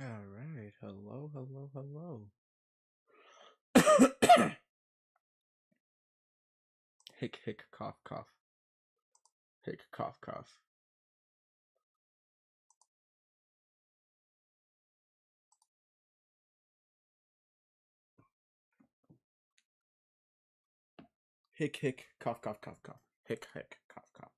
All right. Hello, hello, hello. Hick, hick, cough, cough. Hick, cough, cough. Hick, hick, cough, cough, cough, cough. Hick, hick, cough, cough.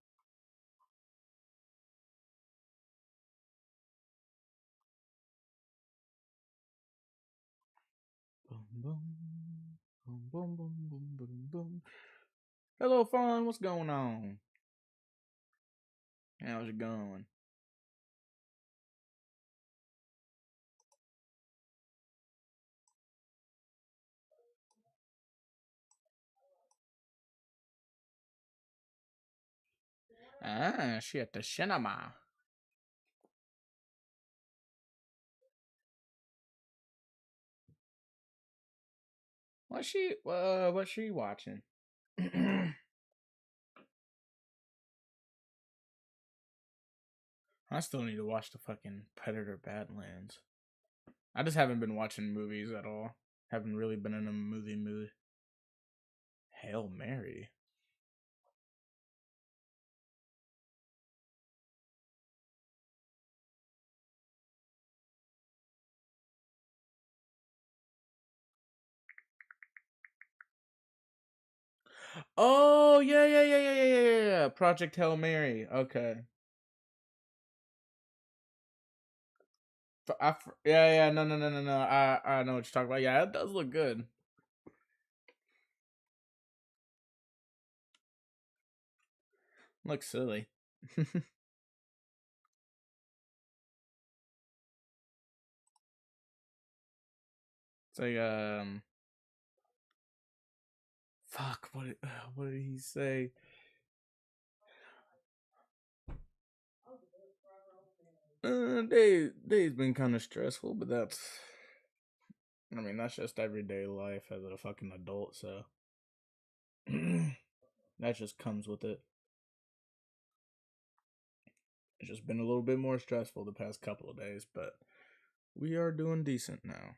Boom, boom. Boom, boom, boom, boom, boom, boom. Hello, Fawn. What's going on? How's it going? Ah, she at the cinema. What's she watching? I still need to watch the fucking Predator Badlands. I just haven't been watching movies at all. Haven't really been in a movie mood. Hail Mary. Oh yeah. Project Hail Mary. Okay. Yeah. No. I know what you're talking about. Yeah, it does look good. Looks silly. It's like fuck. What did he say? Day's been kind of stressful, but I mean that's just everyday life as a fucking adult. So that just comes with it. It's just been a little bit more stressful the past couple of days, but we are doing decent now.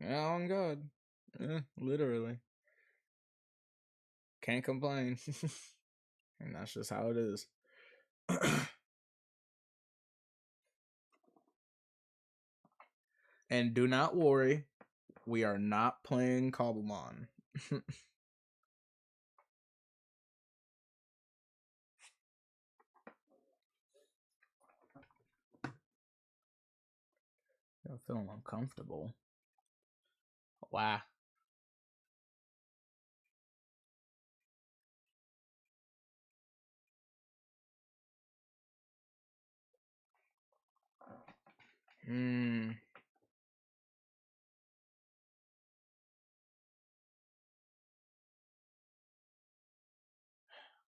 Yeah, on God. Yeah, literally. Can't complain. And that's just how it is. And do not worry, we are not playing Cobblemon. I'm feeling uncomfortable. Wow. Hmm.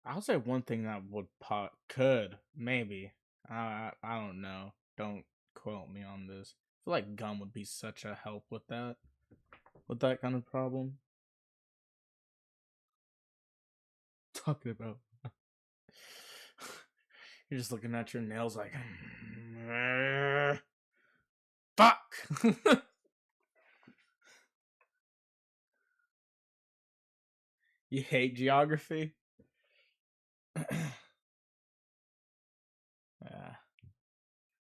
I'll say one thing that would could maybe. I don't know. Don't quote me on this. I feel like gum would be such a help with that kind of problem. Talking about. You're just looking at your nails like, fuck. You hate geography? Yeah.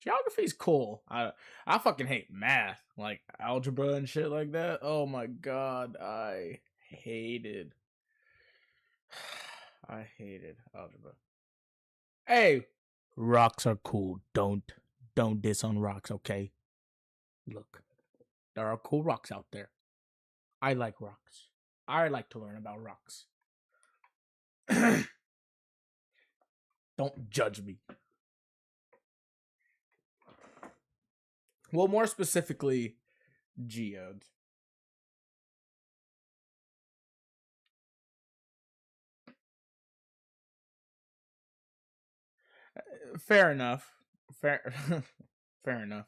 Geography's cool. I fucking hate math, like algebra and shit like that. Oh my god, hated I hated algebra. Hey, rocks are cool. Don't diss on rocks, okay? Look, there are cool rocks out there. I like rocks. I like to learn about rocks. Don't judge me. Well, more specifically, geodes. Fair enough. Fair, fair enough.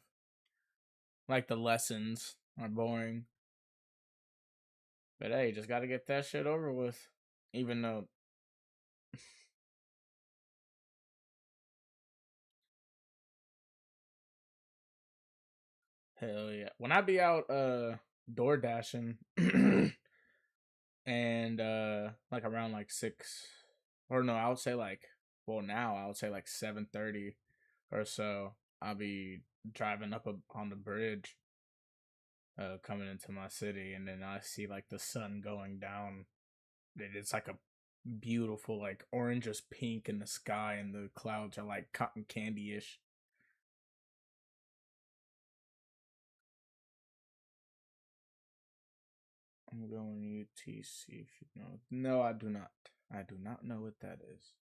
Like the lessons are boring, but hey, just got to get that shit over with. Even though, Hell yeah. When I be out door dashing and like around like 6, or no, I would say like, well, now I would say like 7:30 or so, I'll be driving up on the bridge coming into my city, and then I see like the sun going down. It's like a beautiful like orange pink in the sky, and the clouds are like cotton candy-ish. I'm going UTC if you know. No, I do not. I do not know what that is.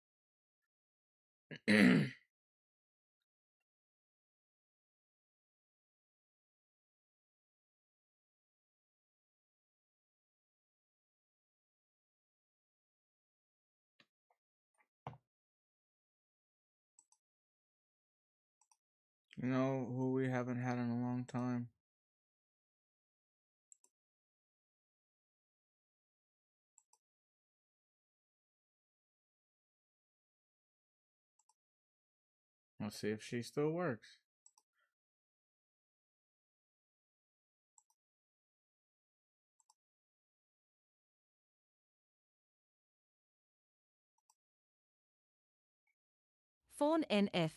You know who we haven't had in a long time? Let's see if she still works. Fawn NF.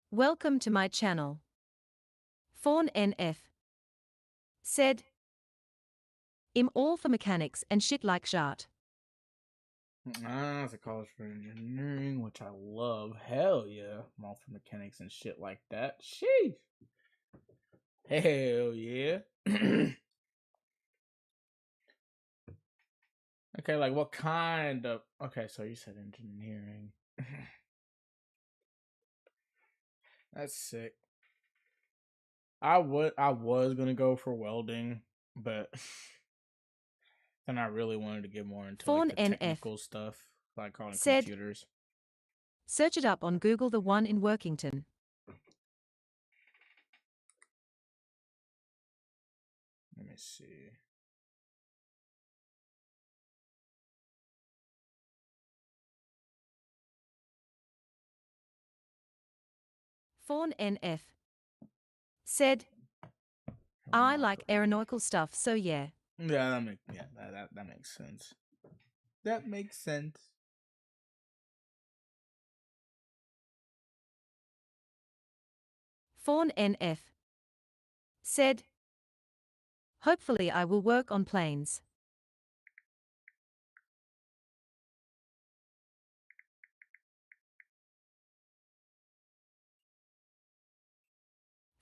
Welcome to my channel. Fawn NF said, I'm all for mechanics and shit like Jart. It's a college for engineering, which I love. Hell yeah. I'm all for mechanics and shit like that. Sheesh. Hell yeah. Okay, like what kind of... Okay, so you said engineering. That's sick. I was gonna go for welding, but then I really wanted to get more into Fawn like the NF technical stuff, like on said, computers. Search it up on Google, the one in Workington. Let me see. Fawn NF said, I like aeronautical stuff, so yeah. Yeah, that makes sense. That makes sense. Fawn NF said, hopefully I will work on planes.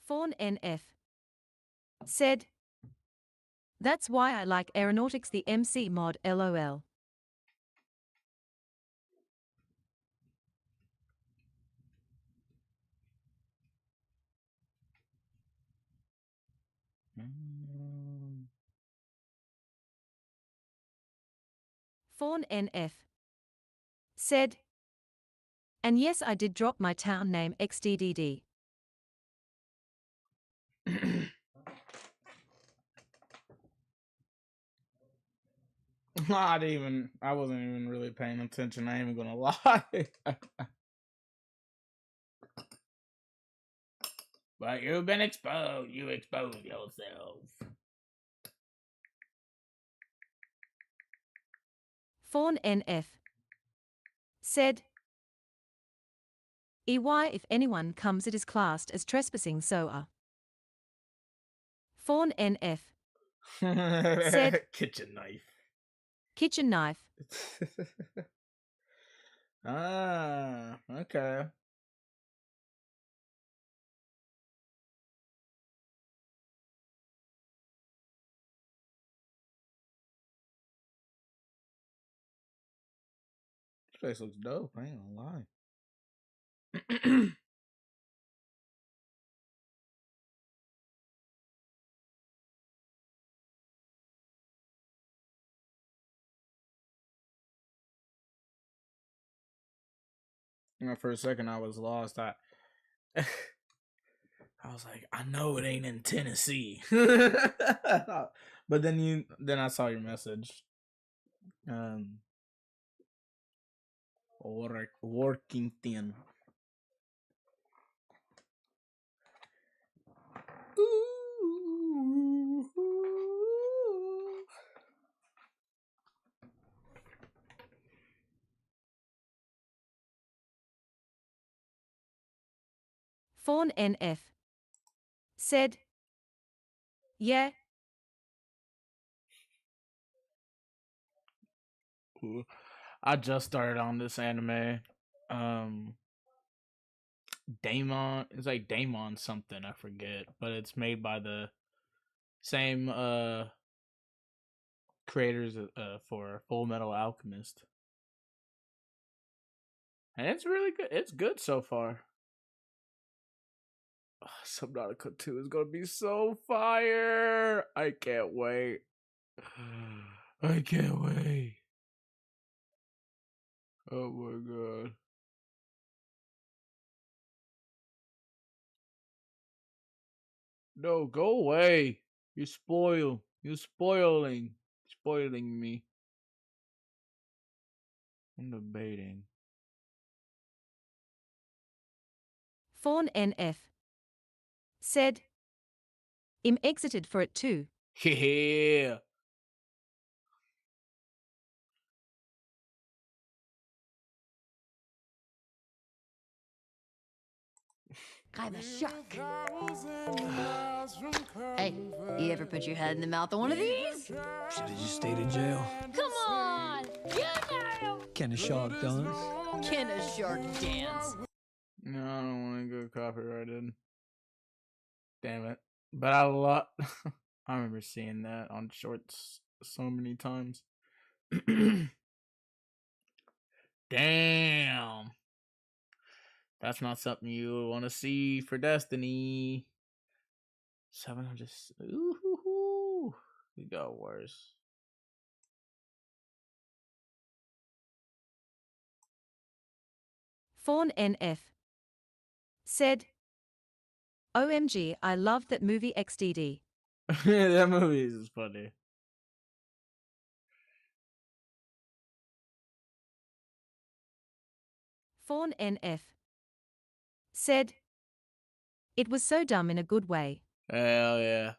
Fawn NF said, that's why I like aeronautics, the MC mod, lol. Fawn NF said, and yes, I did drop my town name XDDD. I wasn't even really paying attention. I ain't even gonna lie. But you've been exposed. You exposed yourself. Fawn NF said, EY, if anyone comes, it is classed as trespassing, so Fawn NF said, Kitchen knife. Kitchen knife. Okay. This place looks dope. I ain't gonna lie. For a second, I was lost. I was like, I know it ain't in Tennessee. But then I saw your message. Working thin. Ooh. Fawn NF said, yeah, Ooh. I just started on this anime. Daemon, it's like Daemon something, I forget, but it's made by the same creators for Full Metal Alchemist. And it's really good. It's good so far. Subnautica 2 is gonna be so fire. I can't wait. I can't wait. Oh my god. No, go away. You spoil. You're spoiling. Spoiling me. I'm debating. Fawn NF said, I'm exited for it too. Yeah. I'm a shark. Hey, you ever put your head in the mouth of one of these? Should've just stayed in jail. Come on! You know! Can a shark dance? Can a shark dance? No, I don't want to go copyrighted. Damn it. But I love. I remember seeing that on shorts so many times. Damn. That's not something you want to see for Destiny. 700. Ooh, it got worse. Fawn NF said, OMG, I love that movie XDD. That movie is funny. Fawn NF said, it was so dumb in a good way. Hell yeah.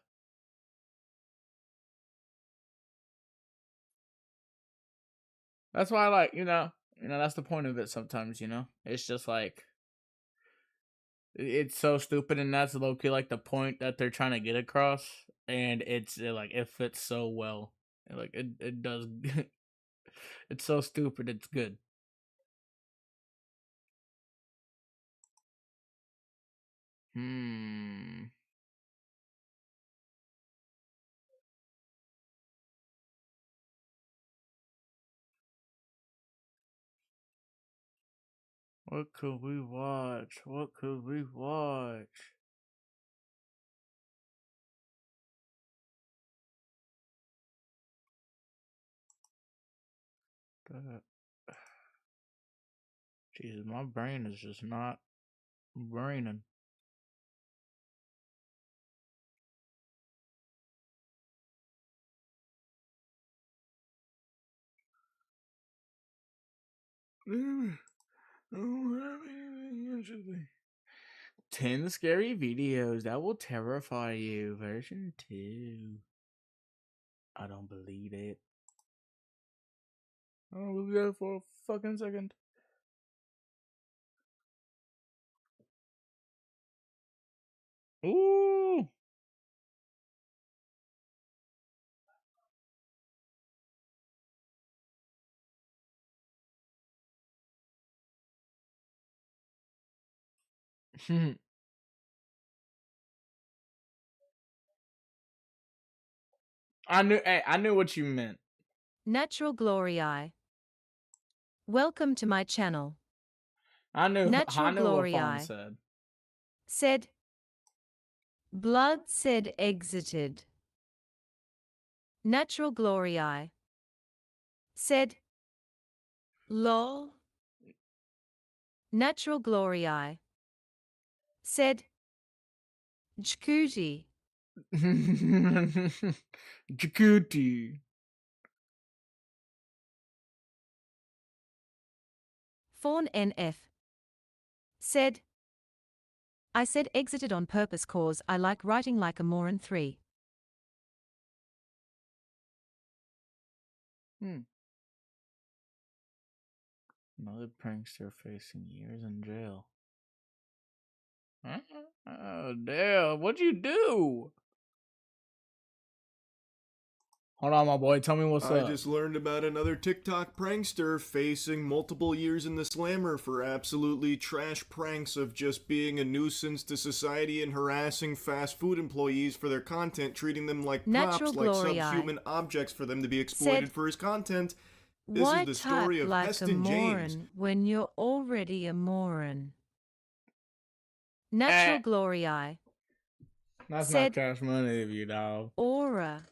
That's why I like, that's the point of it sometimes, It's just like, it's so stupid, and that's low-key like the point that they're trying to get across, and it fits so well. Like, it does. It's so stupid, it's good. What could we watch? What could we watch? Jesus, my brain is just not braining. I don't have anything interesting. 10 scary videos that will terrify you. Version 2. I don't believe it. I don't believe that for a fucking second. Ooh. I knew what you meant. Natural Glory Eye. Welcome to my channel. I knew Natural what Glory Fawn Eye said. said, Blood said exited. Natural Glory Eye said, lol. Natural Glory Eye said, Jkuti. Jacuti. Fawn NF said, I said exited on purpose cause I like writing like a moron 3. Another prankster facing years in jail. Oh, damn. What'd you do? Hold on, my boy. Tell me what's I up. just learned about another TikTok prankster facing multiple years in the slammer for absolutely trash pranks of just being a nuisance to society and harassing fast food employees for their content, treating them like Natural props, like Glory subhuman objects for them to be exploited said, for his content. This Why is the story type of like a Heston James. moron when you're already a moron? Natural Glory That's said, not cash money of you, dog. Aura.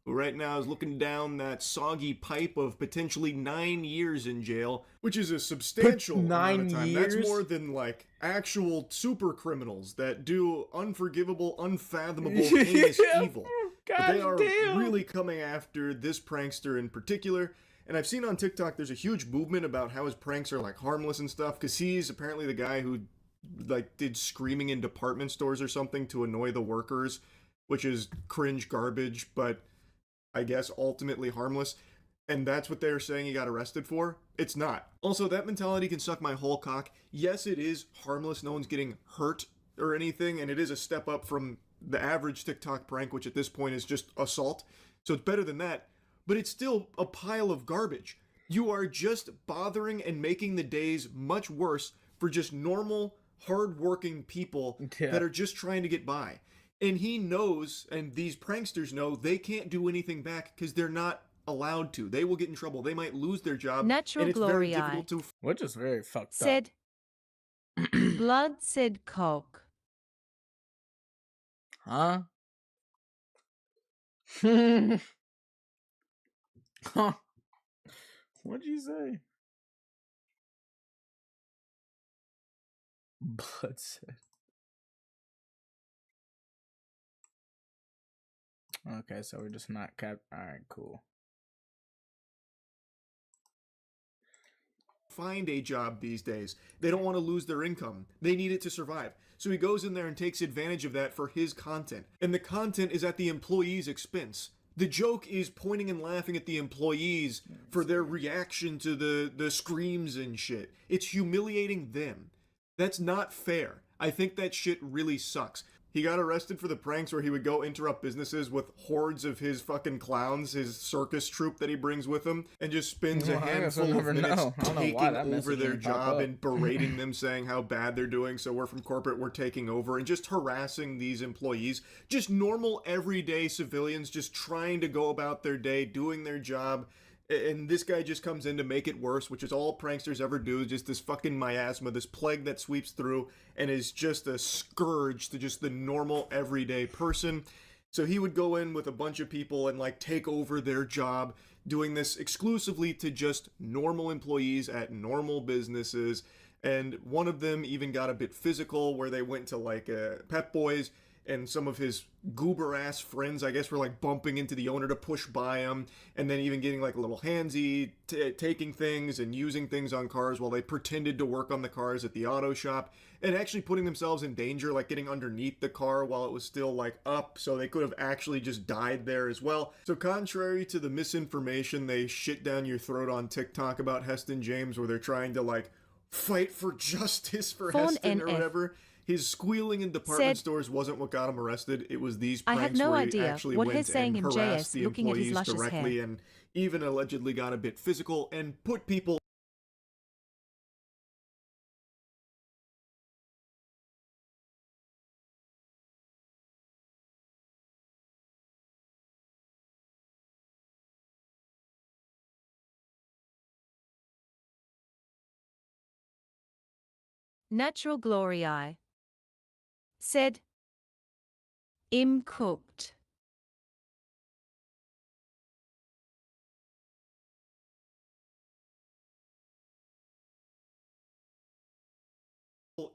Who right now is looking down that soggy pipe of potentially 9 years in jail, which is a substantial amount of 9 time. years? That's more than like actual super criminals that do unforgivable, unfathomable, heinous evil. But they are really coming after this prankster in particular. And I've seen on TikTok there's a huge movement about how his pranks are like harmless and stuff, because he's apparently the guy who like did screaming in department stores or something to annoy the workers, which is cringe garbage, but I guess ultimately harmless. And that's what they're saying he got arrested for. It's not. Also, that mentality can suck my whole cock. Yes, it is harmless. No one's getting hurt or anything. And it is a step up from the average TikTok prank, which at this point is just assault. So it's better than that. But it's still a pile of garbage. You are just bothering and making the days much worse for just normal, hardworking people that are just trying to get by. And he knows, and these pranksters know, they can't do anything back because they're not allowed to. They will get in trouble. They might lose their job. Natural and it's Glory very difficult to. Which is very fucked said, Blood said cock. up. Huh? Huh? What'd you say? Blood said. Okay, so we're just not cap. Alright, cool. Find a job these days. They don't want to lose their income. They need it to survive. So he goes in there and takes advantage of that for his content. And the content is at the employee's expense. The joke is pointing and laughing at the employees for their reaction to the screams and shit. It's humiliating them. That's not fair. I think that shit really sucks. He got arrested for the pranks where he would go interrupt businesses with hordes of his fucking clowns, his circus troupe that he brings with him, and just spends a handful of minutes taking over their job and berating them, saying how bad they're doing. So we're from corporate, we're taking over, and just harassing these employees. Just normal, everyday civilians just trying to go about their day, doing their job. And this guy just comes in to make it worse, which is all pranksters ever do. Just this fucking miasma, this plague that sweeps through and is just a scourge to just the normal, everyday person. So he would go in with a bunch of people and like take over their job, doing this exclusively to just normal employees at normal businesses. And one of them even got a bit physical, where they went to like Pep Boys, and some of his goober ass friends, I guess, were like bumping into the owner to push by him, and then even getting like a little handsy, taking things and using things on cars while they pretended to work on the cars at the auto shop, and actually putting themselves in danger, like getting underneath the car while it was still like up, so they could have actually just died there as well. So contrary to the misinformation they shit down your throat on TikTok about Heston James, where they're trying to like fight for justice for Heston or whatever, his squealing in department stores wasn't what got him arrested. It was these pranks I had no where idea he actually what went he's saying and in harassed JS the looking at his employees luscious directly hair. and even allegedly got a bit physical and put people. Natural Glory said, Im cooked.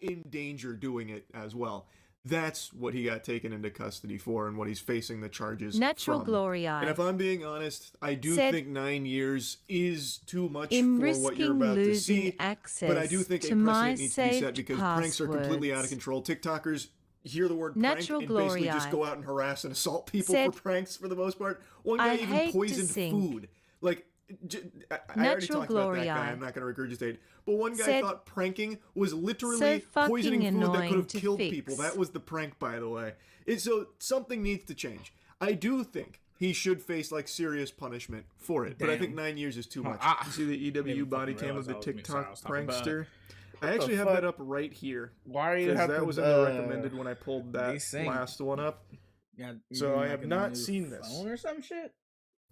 In danger doing it as well. That's what he got taken into custody for and what he's facing the charges Natural from. Glory And if I'm being honest, I do said, think 9 years is too much "I'm for what you're about to see. access But I do think a to my precedent needs to be set saved because pranks are completely out of passwords." control. TikTokers hear the word Natural prank and basically Glory just go out and harass and assault people said, for pranks for the most part. One guy "I even hate to poisoned sing." food. Like, I already Natural talked about glory that guy. eye. I'm not going to regurgitate. But one guy Said, thought pranking was literally "So fucking poisoning food that could annoying have to killed fix." people. That was the prank, by the way. So something needs to change. I do think he should face like serious punishment for it, but I think Damn. 9 years is too much. Ah. You see the EW Didn't body fucking cam of realize the that was me, sorry, I TikTok was talking about- prankster. I the actually have fuck? that up right here. Why are you Because have that to, was in the recommended when I pulled that these things? last one up. Yeah, So I like have a not new seen this. phone or some shit.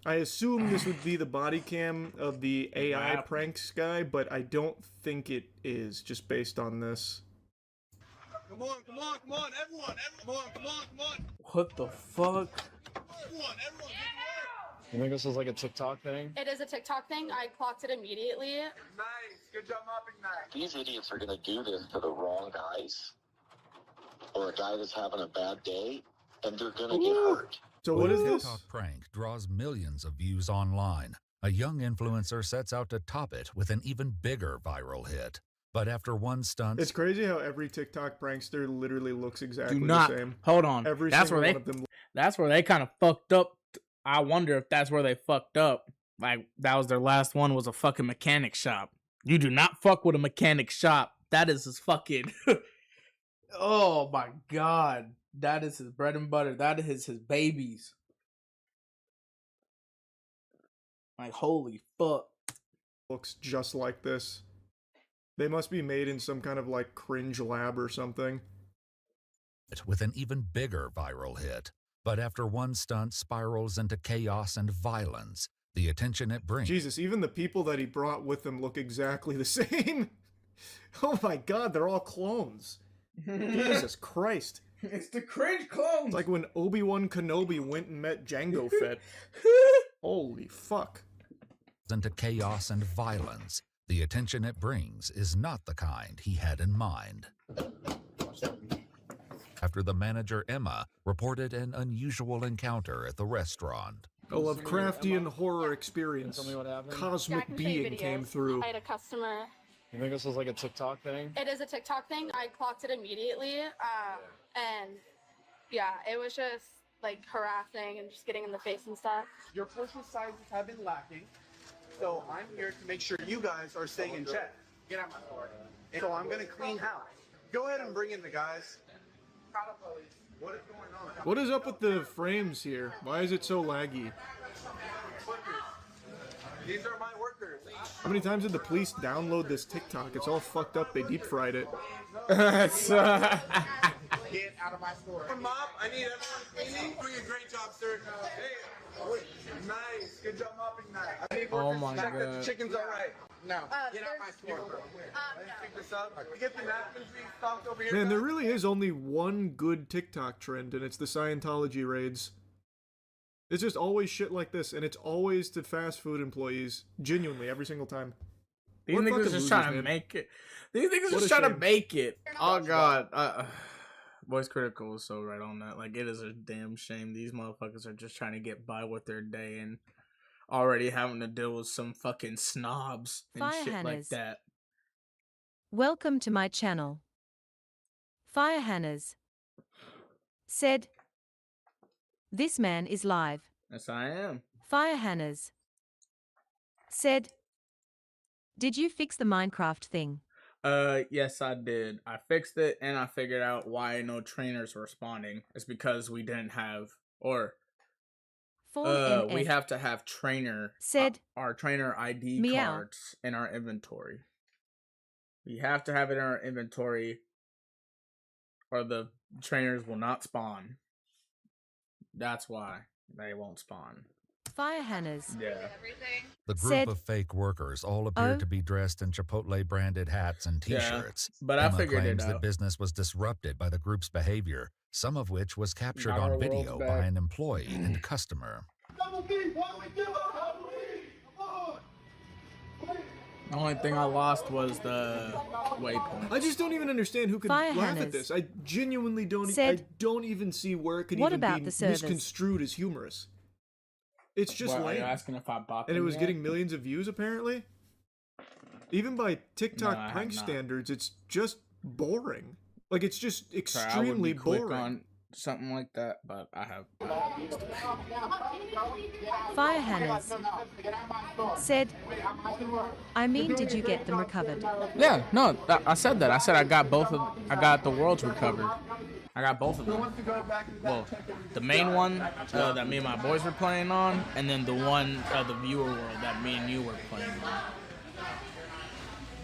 I assume this would be the body cam of the AI Wow. pranks guy, but I don't think it is, just based on this. Come on, everyone, come on. What the fuck? Everyone, get to work. You think this is like a TikTok thing? It is a TikTok thing. I clocked it immediately. Nice, good job mopping that. These idiots are going to do this to the wrong guys, or a guy that's having a bad day, and they're going to get hurt. So what is The this? TikTok prank draws millions of views online. A young influencer sets out to top it with an even bigger viral hit. But after one stunt, It's crazy how every TikTok prankster literally looks exactly Do not the same. hold on. Every That's single where one they. of them. That's where they kind of fucked up. I wonder if that's where they fucked up. Like that was their last one was a fucking mechanic shop. You do not fuck with a mechanic shop. That is his fucking. Oh my god, that is his bread and butter. That is his babies. Like holy fuck. Looks just like this. They must be made in some kind of like cringe lab or something. with an even bigger viral hit. But after one stunt spirals into chaos and violence, the attention it brings. Jesus, even the people that he brought with him look exactly the same. Oh my god, they're all clones. Jesus Christ. It's the cringe clones. It's like when Obi-Wan Kenobi went and met Jango Fett. Holy fuck. Into chaos and violence, the attention it brings is not the kind he had in mind. After the manager Emma reported an unusual encounter at the restaurant. A Lovecraftian horror experience. Tell me what happened. Yeah, I Cosmic can show you being came videos. through. I had a customer. You think this is like a TikTok thing? It is a TikTok thing. I clocked it immediately. And yeah, it was just like harassing and just getting in the face and stuff. Your portion sizes have been lacking, so I'm here to make sure you guys are staying in check. Get out my door. So I'm gonna clean house. Go ahead and bring in the guys. What is going on? What is up with the frames here? Why is it so laggy? These are my workers. How many times did the police download this TikTok? It's all fucked up. They deep fried it. Get out of my store. Mop, I need everyone cleaning. Doing a great job, sir. Hey, nice. Good job mopping that. I need Oh workers my to check that God. the chicken's all right. Now, get out there's- my store. Let's pick this up. Get the napkins restocked over here. Man, there guys. really is only one good TikTok trend, and it's the Scientology raids. It's just always shit like this, and it's always to fast food employees. Genuinely, every single time. These What niggas fucking just losers, trying to man. make it. These niggas What just a trying to shame. make it. Oh god. Voice Critical is so right on that. Like it is a damn shame. These motherfuckers are just trying to get by with their day and already having to deal with some fucking snobs and Fire shit like Hannahs. that. Welcome to my channel. Fire Hannahs said, "This man is live." Yes, I am. Fire Hannahs said, "Did you fix the Minecraft thing?" Yes, I did. I fixed it and I figured out why no trainers were responding. It's because we didn't have, or Fawn we NF have to have trainer said, our trainer ID Meow. cards in our inventory. We have to have it in our inventory, or the trainers will not spawn. That's why they won't spawn. Fire Hannahs Yeah. The group said, of fake workers all appear "Oh." to be dressed in Chipotle-branded hats and Yeah, T-shirts. but I Emma figured it claims that out. business was disrupted by the group's behavior, some of which was captured Now our on world's video back. by an employee and customer. The only thing I lost was the waypoint. I just don't even understand who could Fire laugh Hannahs at this. I genuinely don't. said, I don't even see where it could "What even about be the service?" misconstrued as humorous. It's just What, are you lame. asking if I bought And it them was yet? getting millions of views apparently. Even by TikTok No, I have prank not. standards, it's just boring. Like it's just Sorry, I would extremely be quick boring. on. something like that, but I have. Fire Hannahs said, I mean, did you get them recovered? Yeah, no, I said that. I said I got both of. I got the worlds recovered. I got both of them. Well, the main one that me and my boys were playing on, and then the one the viewer world that me and you were playing on.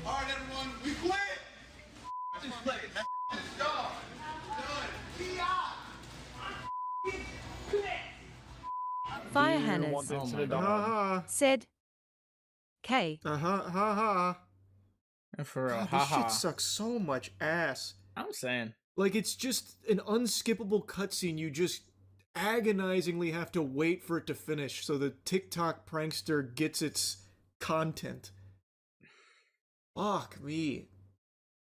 All right, everyone, we quit. Just play it. Let's go. Fire Hannahs said, K. Ha. And for real, God, this haha. shit sucks so much ass. I'm saying. Like, it's just an unskippable cutscene. You just agonizingly have to wait for it to finish so the TikTok prankster gets its content. Fuck me.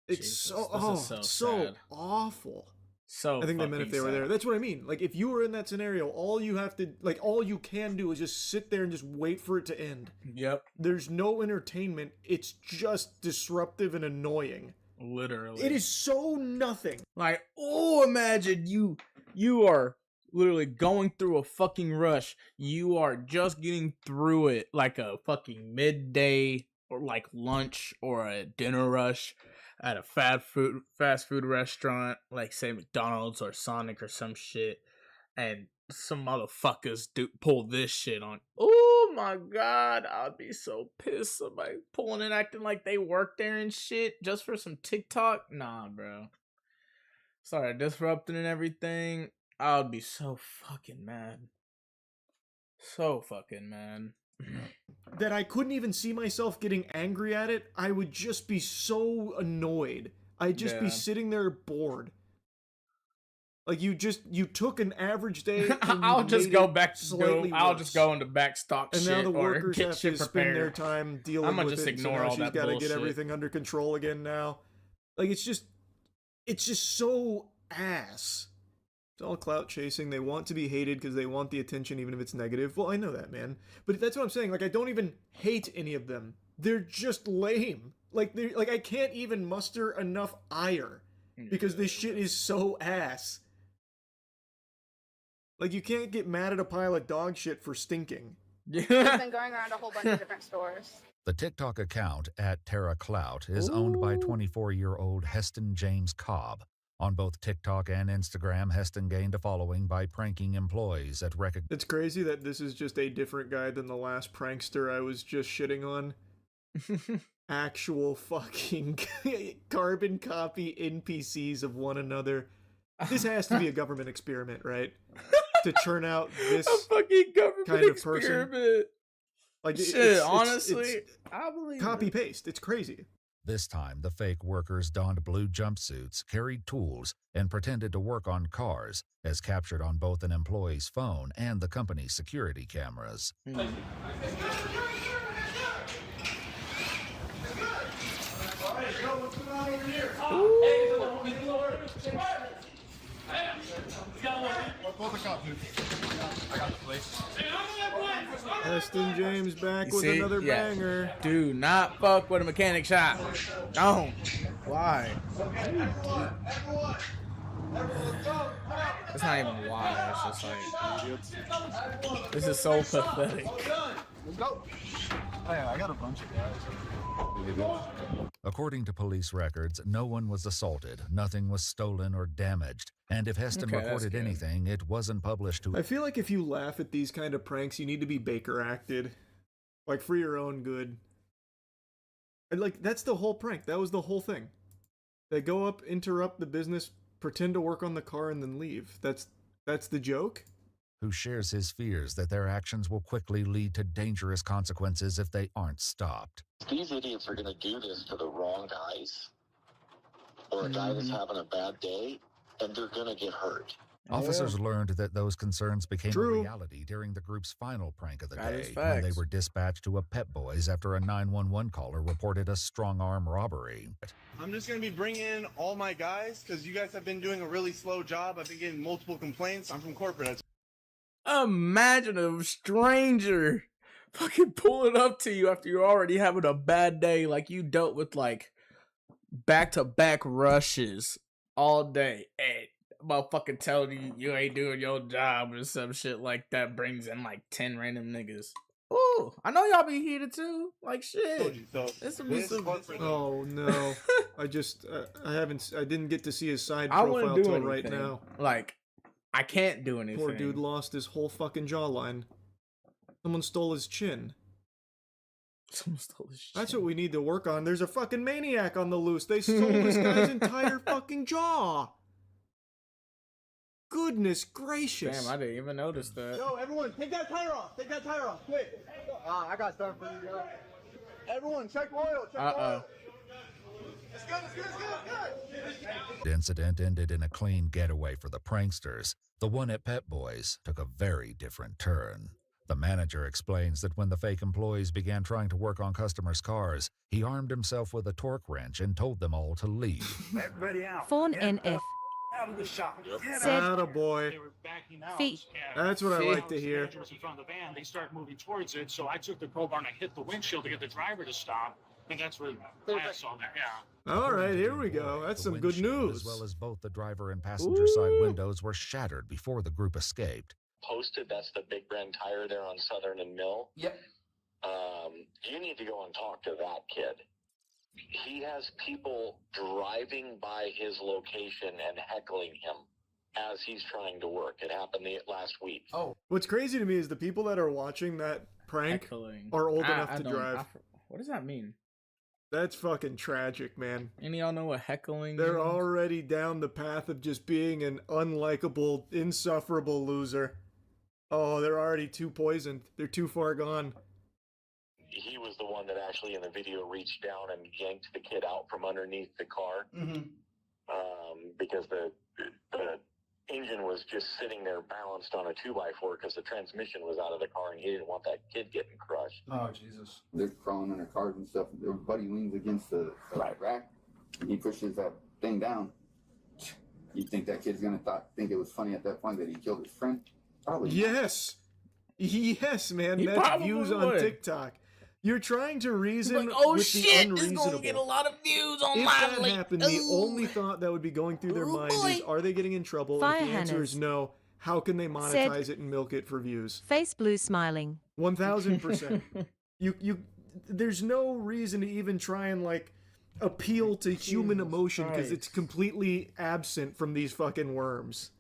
It's Jesus, so sad. awful. So I think they meant if they were there. That's what I mean. Like, if you were in that scenario, all you can do is just sit there and just wait for it to end. Yep. There's no entertainment. It's just disruptive and annoying. Literally. It is so nothing. Like, oh, imagine you are literally going through a fucking rush. You are just getting through it like a fucking midday or like lunch or a dinner rush at a fast food restaurant, like say McDonald's or Sonic or some shit, and some motherfuckers pull this shit on. Oh my god, I'd be so pissed. Somebody pulling and acting like they work there and shit just for some TikTok. Nah, bro. Sorry, disrupting and everything. I would be so fucking mad. So fucking mad. That I couldn't even see myself getting angry at it. I would just be so annoyed. I'd just be sitting there bored. Like, you took an average day and I'll just go back slightly I'll worse. just go into back stock and shit now the or workers get have shit to prepared. spend their time dealing I'ma with just it. ignore so now all that she's got to bullshit. get everything under control again now. Like, it's just so ass. It's all clout chasing. They want to be hated because they want the attention, even if it's negative. Well, I know that, man. But that's what I'm saying. Like, I don't even hate any of them. They're just lame. Like, I can't even muster enough ire because this shit is so ass. Like, you can't get mad at a pile of dog shit for stinking. We've been going around a whole bunch of different stores. The TikTok account at Terra Clout is owned by 24-year-old Heston James Cobb. On both TikTok and Instagram, Heston gained a following by pranking employees at It's crazy that this is just a different guy than the last prankster I was just shitting on. Actual fucking carbon copy NPCs of one another. This has to be a government experiment, right? To churn out this a fucking government kind of experiment. person. Like, shit, honestly, I believe copy paste. It's crazy. This time, the fake workers donned blue jumpsuits, carried tools, and pretended to work on cars, as captured on both an employee's phone and the company's security cameras. Heston James back with another banger. Do not fuck with a mechanic shop. Don't. Why? It's not even why. It's just like, this is so pathetic. Let's go. Hey, I got a bunch of guys. According to police records, no one was assaulted, nothing was stolen or damaged, and if Heston Okay, recorded anything, it wasn't published to... I feel like if you laugh at these kind of pranks, you need to be Baker acted. Like, for your own good. And, like, that's the whole prank. That was the whole thing. They go up, interrupt the business, pretend to work on the car, and then leave. That's the joke? Who shares his fears that their actions will quickly lead to dangerous consequences if they aren't stopped. These idiots are going to do this to the wrong guys, or a guy that's having a bad day, and they're going to get hurt. Officers learned that those concerns became True. a reality during the group's final prank of the That is day, when they facts. were dispatched to a Pep Boys after a 911 caller reported a strong-arm robbery. I'm just going to be bringing in all my guys because you guys have been doing a really slow job. I've been getting multiple complaints. I'm from corporate. Imagine a stranger fucking pulling up to you after you're already having a bad day, like you dealt with like back-to-back rushes all day. And motherfucking tell you ain't doing your job or some shit like that brings in like 10 random niggas. Ooh, I know y'all be heated too. Like shit. This will be some. Oh no. I didn't get to see his side I profile wouldn't do till anything. right now. Like, I can't do anything. Poor dude lost his whole fucking jawline. Someone stole his chin. Someone stole his chin. That's what we need to work on. There's a fucking maniac on the loose. They stole this guy's entire fucking jaw. Goodness gracious. Damn, I didn't even notice that. Yo, everyone, take that tire off. Take that tire off, quick. I got stuff for you guys. Everyone, check oil. Check oil. It's good. It's good. It's good. It's good. The incident ended in a clean getaway for the pranksters. The one at Pet Boys took a very different turn. The manager explains that when the fake employees began trying to work on customers' cars, he armed himself with a torque wrench and told them all to leave. Everybody out. Fawn NF Out of the shop. said, Attaboy. They were backing out. Feet. and That's what I like to the hear. manager was in front of the van. They started moving towards it, so I took the crowbar and I hit the windshield to get the driver to stop. And that's where I saw that, yeah. All right, here we go. That's The some good windshield, news. As well as both the driver and passenger side windows were shattered before the group escaped. Posted, that's the Big Brand Tire there on Southern and Mill. Yep. You need to go and talk to that kid. He has people driving by his location and heckling him as he's trying to work. It happened last week. Oh. What's crazy to me is the people that are watching that prank Heckling. are old I enough to don't- drive. what does that mean? That's fucking tragic, man. Any of y'all know what heckling They're means? already down the path of just being an unlikable, insufferable loser. Oh, they're already too poisoned. They're too far gone. He was the one that actually in the video reached down and yanked the kid out from underneath the car because the engine was just sitting there balanced on a 2x4 because the transmission was out of the car and he didn't want that kid getting crushed. Oh, Jesus. They're crawling under cars and stuff. Their buddy leans against the rack. He pushes that thing down. You think that kid's gonna think it was funny at that point that he killed his friend? Probably. Yes. Yes, man. He That's probably views on would. TikTok. You're trying to reason Like, oh with shit, the it's unreasonable. gonna get a lot of views on If my that like, happened, the only thought that would be going through their mind is, are they getting in trouble? Fire If the answer is Hannahs no, how can they said- monetize it and milk it for views? face blue smiling. 1000%. There's no reason to even try and like appeal to human emotion because it's completely absent from these fucking worms.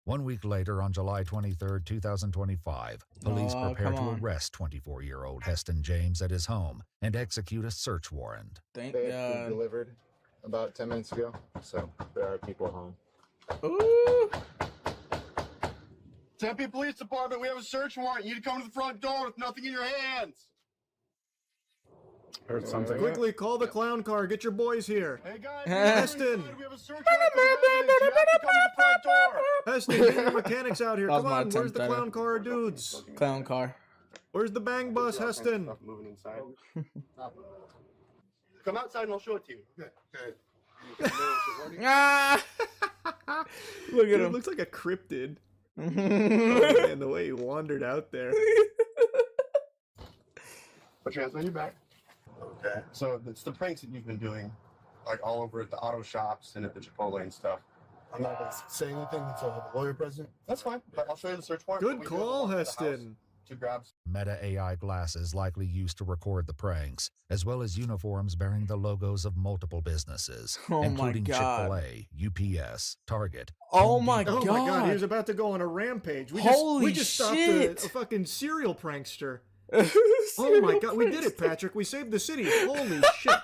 1 week later, on July 23, 2025, police Oh, prepare come to on. arrest 24-year-old Heston James at his home and execute a search warrant. Thank They had food God. delivered about 10 minutes ago, so there are people home. Ooh. Tempe Police Department, we have a search warrant. You need to come to the front door with nothing in your hands. Heard something. Quickly, call the clown car. Get your boys here. Hey guys, Heston. we have a search warrant for the residents. You have to come to the front door. Heston, get your mechanics out here. That was Come my on, where's attempt the at it. clown car dudes? Clown car. Where's the bang bus, Heston? Stuff moving inside. Come outside and I'll show it to you. Okay. Ah! Look at Dude, him. looks like a cryptid. Oh, man, the way he wandered out there. Put your hands on your back. Okay. So it's the pranks that you've been doing, like all over at the auto shops and at the Chipotle and stuff. I'm not going to say anything until I have a lawyer present. That's fine, but I'll show you the search warrant. Good We do have call, one at the house Heston. To grab. Meta AI glasses likely used to record the pranks, as well as uniforms bearing the logos of multiple businesses, Oh my including God. Chick-fil-A, UPS, Target. Oh Home my Depot. Oh my god, he God. was about to go on a rampage. We Holy just stopped shit. a fucking serial prankster. Oh my god, we did it, Patrick. We saved the city. Holy shit.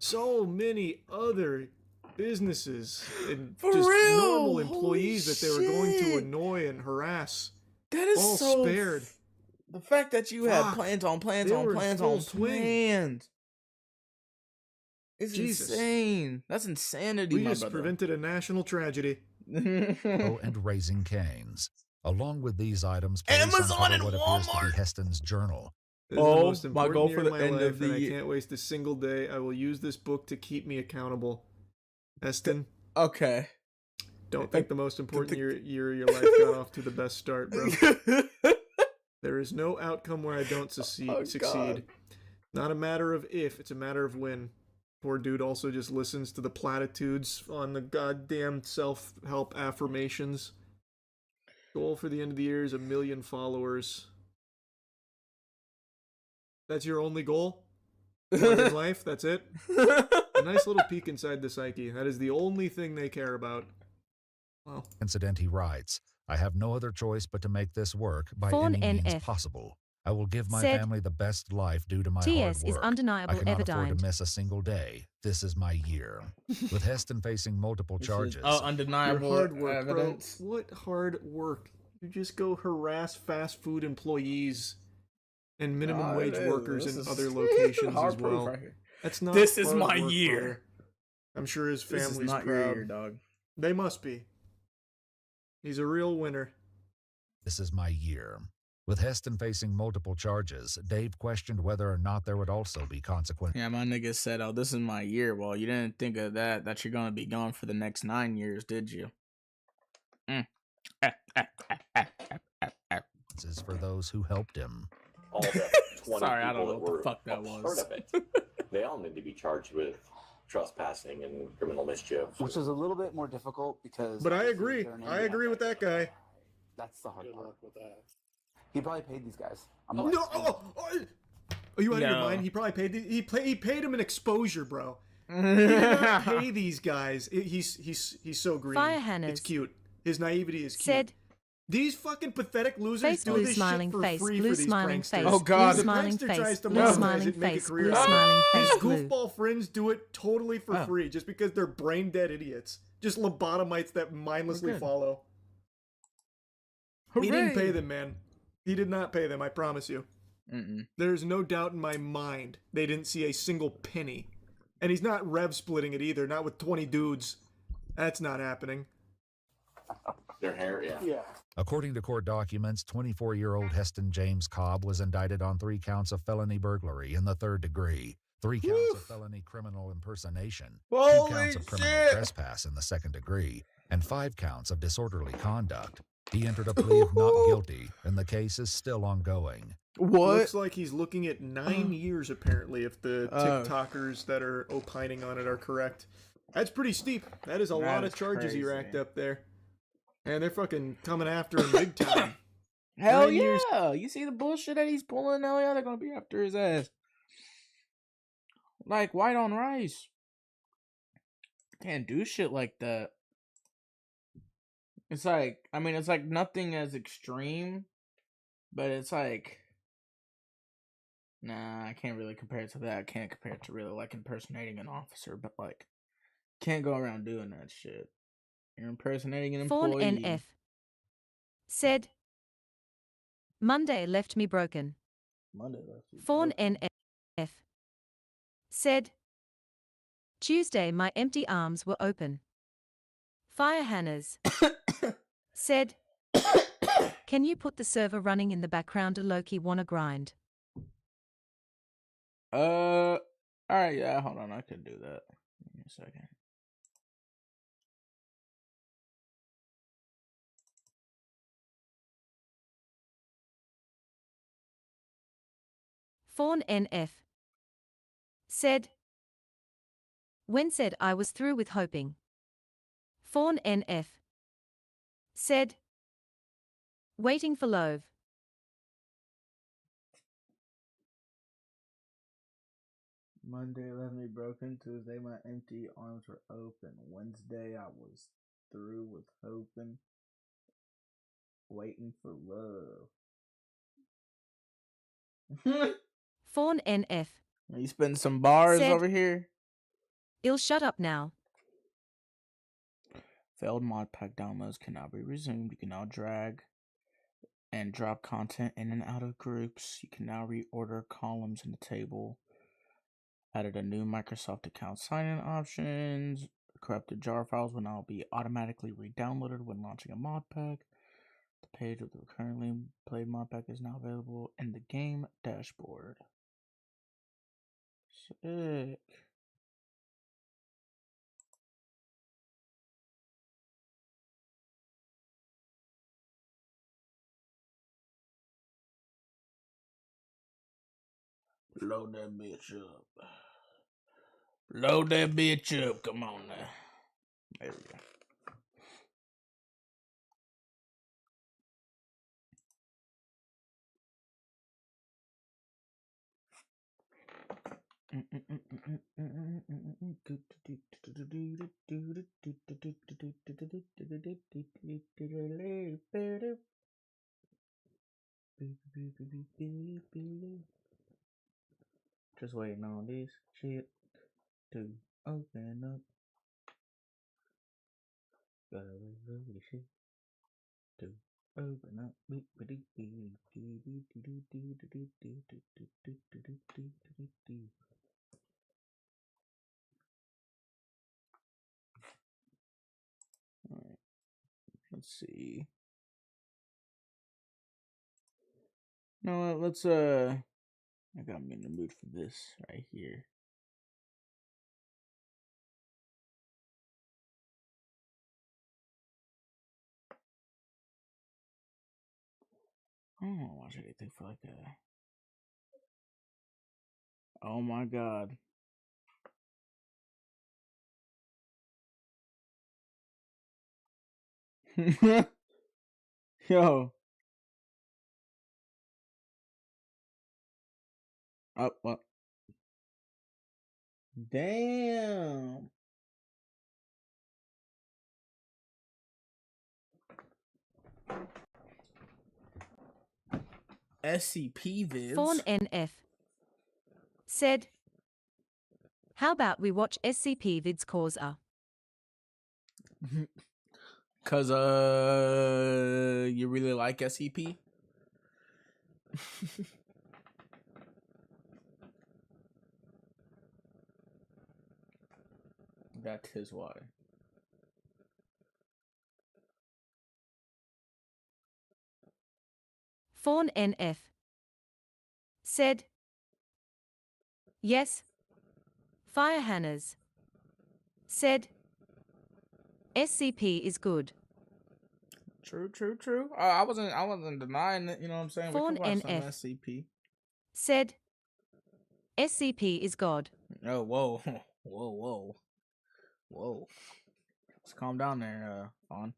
So many other businesses and For just real? normal employees Holy that they were going to shit. annoy and harass. That is all so spared. The fact that you had Fuck. plans on plans They on were in plans full on swing. plans. It's Jesus. insane. That's insanity, We my just brother. prevented a national tragedy. Oh, and Raising Canes. Along with these items, police Amazon uncover and what appears to Walmart. be Heston's journal. This is the Oh, most my important goal year for of the my end of life, the and I year. can't waste a single day. I will use this book to keep me accountable. Heston, Okay. don't think the most important year of your life got off to the best start, bro. There is no outcome where I don't succeed. Oh, God. Not a matter of if, it's a matter of when. Poor dude also just listens to the platitudes on the goddamn self-help affirmations. Goal for the end of the year is 1 million followers. That's your only goal? In life? That's it? A nice little peek inside the psyche. That is the only thing they care about. Wow. Incident, he writes, I have no other choice but to make this work by Fawn any means NF possible. I will give my said, family the best life due to my TS hard is work. undeniable I cannot afford Everdine. to miss a single day. This is my year. With Heston facing multiple charges. Undeniable Your hard work, evidence. bro. What hard work? You just go harass fast food employees and minimum wage workers in other locations as well. Right here. That's not. This is hard my work, year. brother. I'm sure his This is family's not proud. your year, dog. They must be. He's a real winner. This is my year. With Heston facing multiple charges, Dave questioned whether or not there would also be consequences. Yeah, my nigga said, "Oh, this is my year." Well, you didn't think of that you're gonna be gone for the next 9 years, did you? This is for those who helped him. All the 20 Sorry, I people don't know that what were the fuck that a was. part of it, they all need to be charged with trespassing and criminal mischief. Which is a little bit more difficult because. But I agree. I agree with that guy. That's the hard part. with that. He probably paid these guys. No! Are you out of your mind? He probably paid. He paid him an exposure, bro. He did not pay these guys. He's so green. Fire Hannahs It's cute. His naivety is cute. said, These fucking pathetic losers face do blue this smiling shit for face, free blue for these smiling pranksters. face, Oh, God. blue The smiling prankster face, tries to blue monetize smiling it, make a face, career blue out of it. smiling These face, blue. goofball friends do it totally for free just because they're brain dead idiots. Just lobotomites that mindlessly good. follow. He didn't pay them, man. He did not pay them, I promise you. There's no doubt in my mind they didn't see a single penny. And he's not rev splitting it either, not with 20 dudes. That's not happening. Their hair, yeah. According to court documents, 24-year-old Heston James Cobb was indicted on 3 counts of felony burglary in the 3rd degree, 3 counts of felony criminal impersonation, 2 counts of criminal trespass in the 2nd degree, and 5 counts of disorderly conduct. He entered a plea of not guilty, and the case is still ongoing. What? Looks like he's looking at 9 years, apparently, if the TikTokers that are opining on it are correct. That's pretty steep. That is a lot of charges he racked up there. And they're fucking coming after him big time. Hell 9 years. yeah! You see the bullshit that he's pulling? Hell yeah, they're gonna be after his ass. Like white on rice. Can't do shit like that. It's like, I mean, it's like nothing as extreme, but it's like, nah, I can't really compare it to that. I can't compare it to really like impersonating an officer, but like, can't go around doing that shit. You're impersonating an Fawn employee. NF said, Monday left me broken. Fawn NF said, Tuesday my empty arms were open. Fire Hannahs said, can you put the server running in the background? Loki wanna grind. Alright, yeah, hold on, I could do that. Give me a second. Fawn NF said, when said I was through with hoping. Fawn NF said, waiting for Love. Monday left me broken. Tuesday my empty arms were open. Wednesday I was through with hoping. Waiting for love. Fawn NF You spitting some bars said, over here? I'll shut up now. Failed mod pack downloads can now be resumed. You can now drag and drop content in and out of groups. You can now reorder columns in the table. Added a new Microsoft account sign-in options. Corrupted jar files will now be automatically re-downloaded when launching a mod pack. The page of the currently played mod pack is now available in the game dashboard. Sick. Load that bitch up. Load that bitch up. Come on now. There we go. Just waiting on this shit to open up. Gotta wait for this shit to open up. Alright, let's see. No, let's I got me in the mood for this right here. I don't want to watch anything for like a. Oh my god. Yo. Up, up. Damn. SCP vids. Fawn NF said, "How about we watch SCP vids cause a?" Cause you really like SCP? That is why. Fawn NF said, "Yes." Fire Hannahs said, "SCP is good." True, true, true. I wasn't denying it. You know what I'm saying? Fawn We can watch some NF SCP. said, "SCP is God." Oh, whoa, whoa, whoa, whoa. Let's calm down there, Fawn.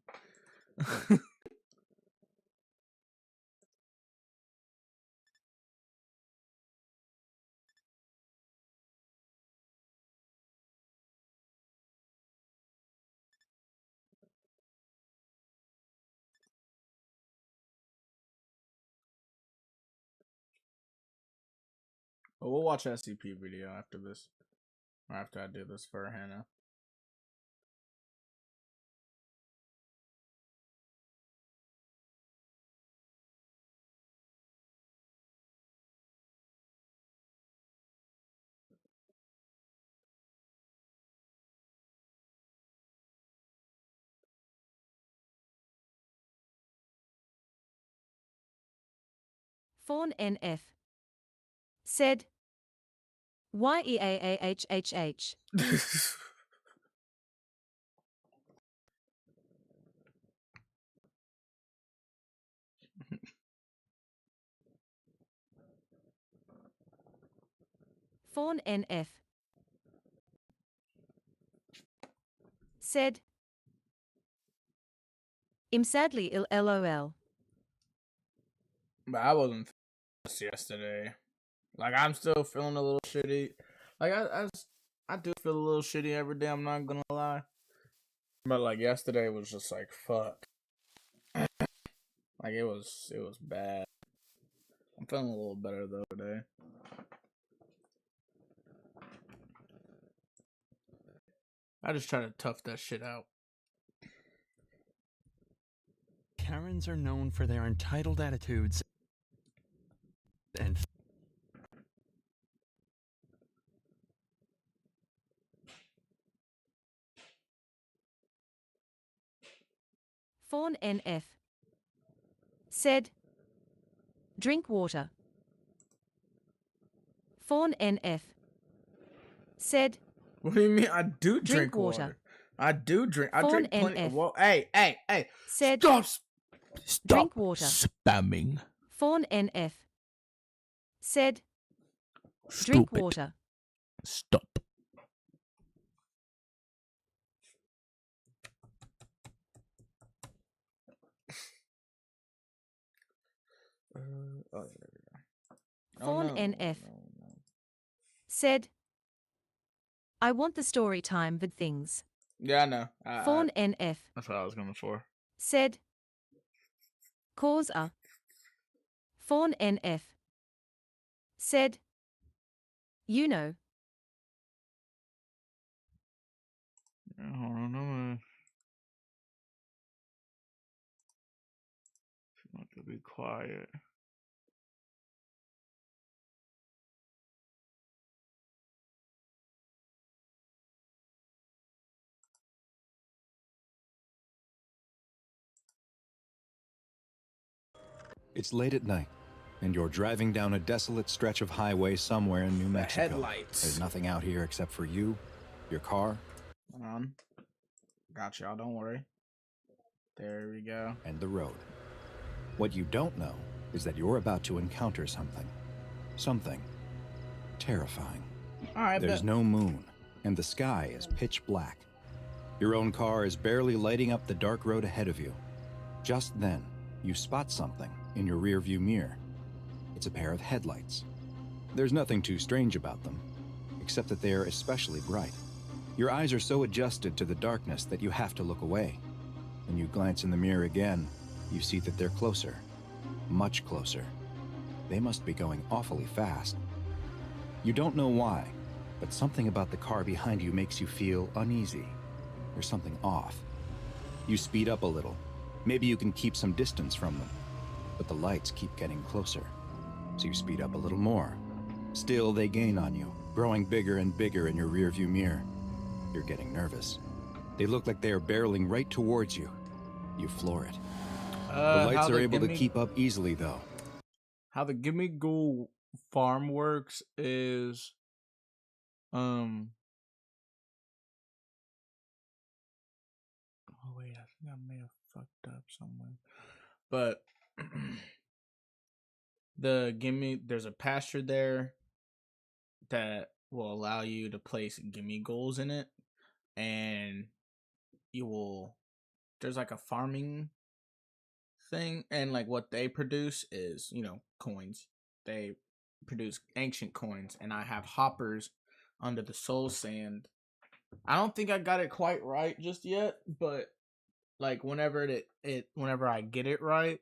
But we'll watch SCP video after this. Or after I do this for Hannah. Fawn NF said, "YEAAHHH." Fawn NF said, "I'm sadly ill LOL." But I wasn't this yesterday. Like, I'm still feeling a little shitty. Like, I do feel a little shitty every day, I'm not gonna lie. But, like, yesterday was just like, fuck. Like, it was bad. I'm feeling a little better, though, today. I just try to tough that shit out. Karens are known for their entitled attitudes and Fawn NF said, "Drink water." Fawn NF said, What do you mean? I do drink water. I do drink. I drink plenty. NF Well, hey, said, stop "Drink water." spamming. Fawn NF said, "Drink Stupid. water." Stop. Oh, there we go. Fawn no, NF no. said, I want the story time vid things. Yeah, I know. Fawn NF That's what I was going for. said, cause a. Fawn NF said, you know. Hold on, I'm to be quiet. It's late at night, and you're driving down a desolate stretch of highway somewhere in New Mexico. Headlights. There's nothing out here except for you, your car. Hold on. Got y'all, don't worry. There we go. And the road. What you don't know is that you're about to encounter something. Something terrifying. All right, There's no moon, and the sky is pitch black. Your own car is barely lighting up the dark road ahead of you. Just then, you spot something in your rearview mirror. It's a pair of headlights. There's nothing too strange about them, except that they're especially bright. Your eyes are so adjusted to the darkness that you have to look away. When you glance in the mirror again, you see that they're closer, much closer. They must be going awfully fast. You don't know why, but something about the car behind you makes you feel uneasy. There's something off. You speed up a little. Maybe you can keep some distance from them, but the lights keep getting closer. So you speed up a little more. Still, they gain on you, growing bigger and bigger in your rearview mirror. You're getting nervous. They look like they are barreling right towards you. You floor it. The lights are able to keep up easily, though. How the Gimme Ghoul farm works is, oh wait, I think I may have fucked up somewhere. But there's a pasture there that will allow you to place gimme goals in it, and there's like a farming thing, and like what they produce is, coins. They produce ancient coins, and I have hoppers under the soul sand. I don't think I got it quite right just yet, but like whenever I get it right,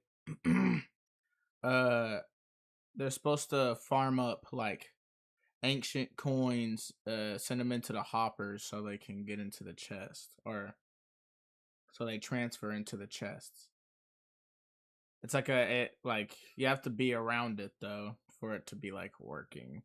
they're supposed to farm up like ancient coins, send them into the hoppers so they can get into the chest, or so they transfer into the chests. It's like you have to be around it though for it to be like working,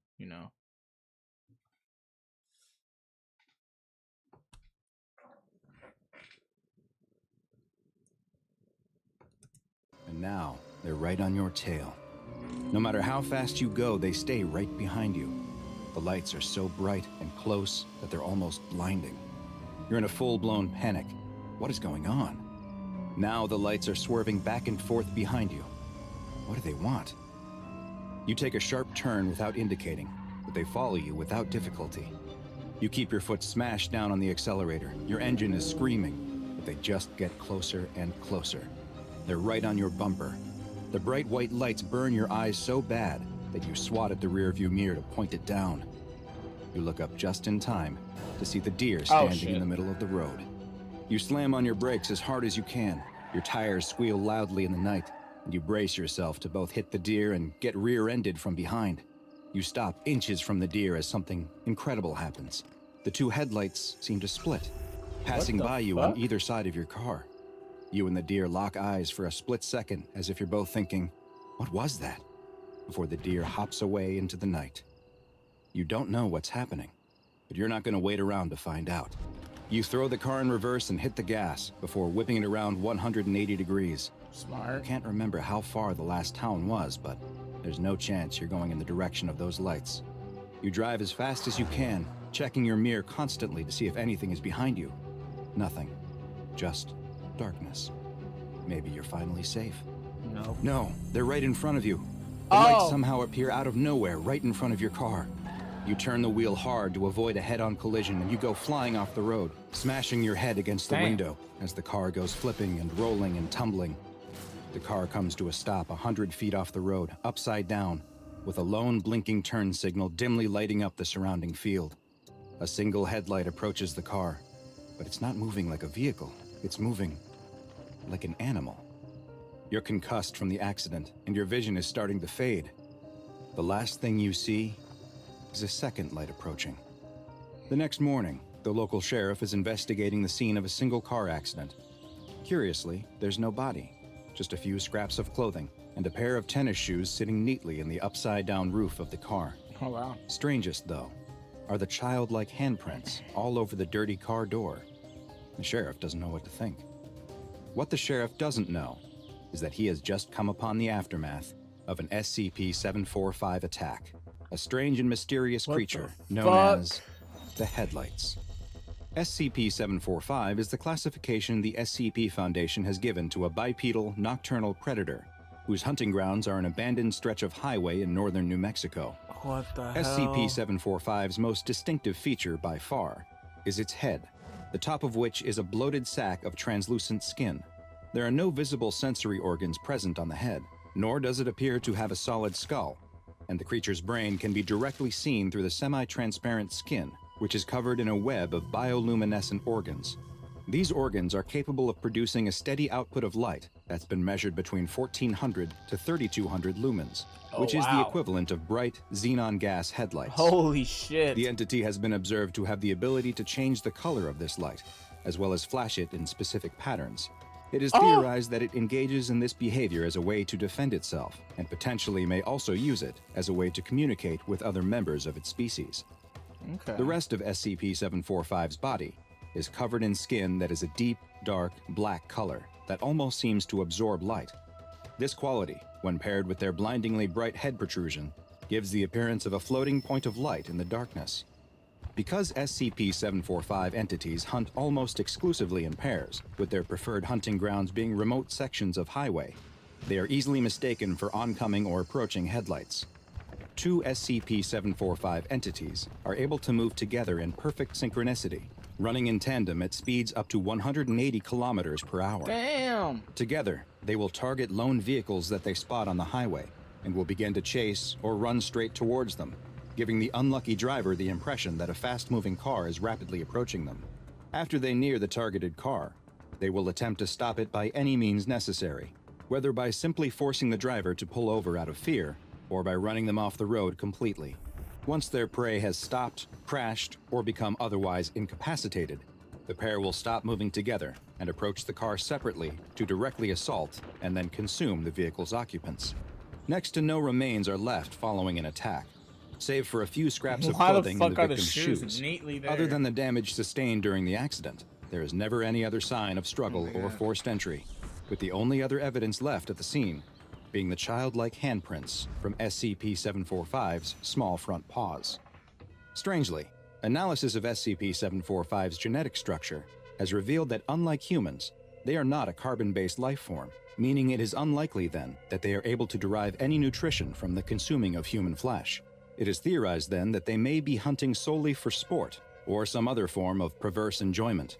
And now, they're right on your tail. No matter how fast you go, they stay right behind you. The lights are so bright and close that they're almost blinding. You're in a full-blown panic. What is going on? Now the lights are swerving back and forth behind you. What do they want? You take a sharp turn without indicating, but they follow you without difficulty. You keep your foot smashed down on the accelerator. Your engine is screaming, but they just get closer and closer. They're right on your bumper. The bright white lights burn your eyes so bad that you swat at the rearview mirror to point it down. You look up just in time to see the deer standing in the middle of the road. You slam on your brakes as hard as you can. Your tires squeal loudly in the night, and you brace yourself to both hit the deer and get rear-ended from behind. You stop inches from the deer as something incredible happens. The two headlights seem to split, passing by you on either side of your car. You and the deer lock eyes for a split second as if you're both thinking, what was that? Before the deer hops away into the night. You don't know what's happening, but you're not going to wait around to find out. You throw the car in reverse and hit the gas before whipping it around 180 degrees. Smart. You can't remember how far the last town was, but there's no chance you're going in the direction of those lights. You drive as fast as you can, checking your mirror constantly to see if anything is behind you. Nothing. Just darkness. Maybe you're finally safe. No. No, they're right in front of you. The lights somehow appear out of nowhere right in front of your car. You turn the wheel hard to avoid a head-on collision, and you go flying off the road, smashing your head against the window as the car goes flipping and rolling and tumbling. The car comes to a stop 100 feet off the road, upside down, with a lone blinking turn signal dimly lighting up the surrounding field. A single headlight approaches the car, but it's not moving like a vehicle. It's moving like an animal. You're concussed from the accident, and your vision is starting to fade. The last thing you see is a second light approaching. The next morning, the local sheriff is investigating the scene of a single car accident. Curiously, there's no body, just a few scraps of clothing and a pair of tennis shoes sitting neatly in the upside-down roof of the car. Oh, wow. Strangest, though, are the childlike handprints all over the dirty car door. The sheriff doesn't know what to think. What the sheriff doesn't know is that he has just come upon the aftermath of an SCP-745 attack, a strange and mysterious creature known as the Headlights. SCP-745 is the classification the SCP Foundation has given to a bipedal, nocturnal predator whose hunting grounds are an abandoned stretch of highway in northern New Mexico. What the hell? SCP-745's most distinctive feature by far is its head, the top of which is a bloated sack of translucent skin. There are no visible sensory organs present on the head, nor does it appear to have a solid skull, and the creature's brain can be directly seen through the semi-transparent skin, which is covered in a web of bioluminescent organs. These organs are capable of producing a steady output of light that's been measured between 1400 to 3200 lumens, which is the equivalent of bright xenon gas headlights. Holy shit. The entity has been observed to have the ability to change the color of this light, as well as flash it in specific patterns. It is theorized that it engages in this behavior as a way to defend itself, and potentially may also use it as a way to communicate with other members of its species. Okay. The rest of SCP-745's body is covered in skin that is a deep, dark, black color that almost seems to absorb light. This quality, when paired with their blindingly bright head protrusion, gives the appearance of a floating point of light in the darkness. Because SCP-745 entities hunt almost exclusively in pairs, with their preferred hunting grounds being remote sections of highway, they are easily mistaken for oncoming or approaching headlights. Two SCP-745 entities are able to move together in perfect synchronicity, running in tandem at speeds up to 180 kilometers per hour. Damn! Together, they will target lone vehicles that they spot on the highway and will begin to chase or run straight towards them, giving the unlucky driver the impression that a fast-moving car is rapidly approaching them. After they near the targeted car, they will attempt to stop it by any means necessary, whether by simply forcing the driver to pull over out of fear, or by running them off the road completely. Once their prey has stopped, crashed, or become otherwise incapacitated, the pair will stop moving together and approach the car separately to directly assault and then consume the vehicle's occupants. Next to no remains are left following an attack, save for a few scraps of clothing in the victim's shoes. Other than the damage sustained during the accident, there is never any other sign of struggle or forced entry, with the only other evidence left at the scene being the childlike handprints from SCP-745's small front paws. Strangely, analysis of SCP-745's genetic structure has revealed that unlike humans, they are not a carbon-based life form, meaning it is unlikely then that they are able to derive any nutrition from the consuming of human flesh. It is theorized then that they may be hunting solely for sport or some other form of perverse enjoyment.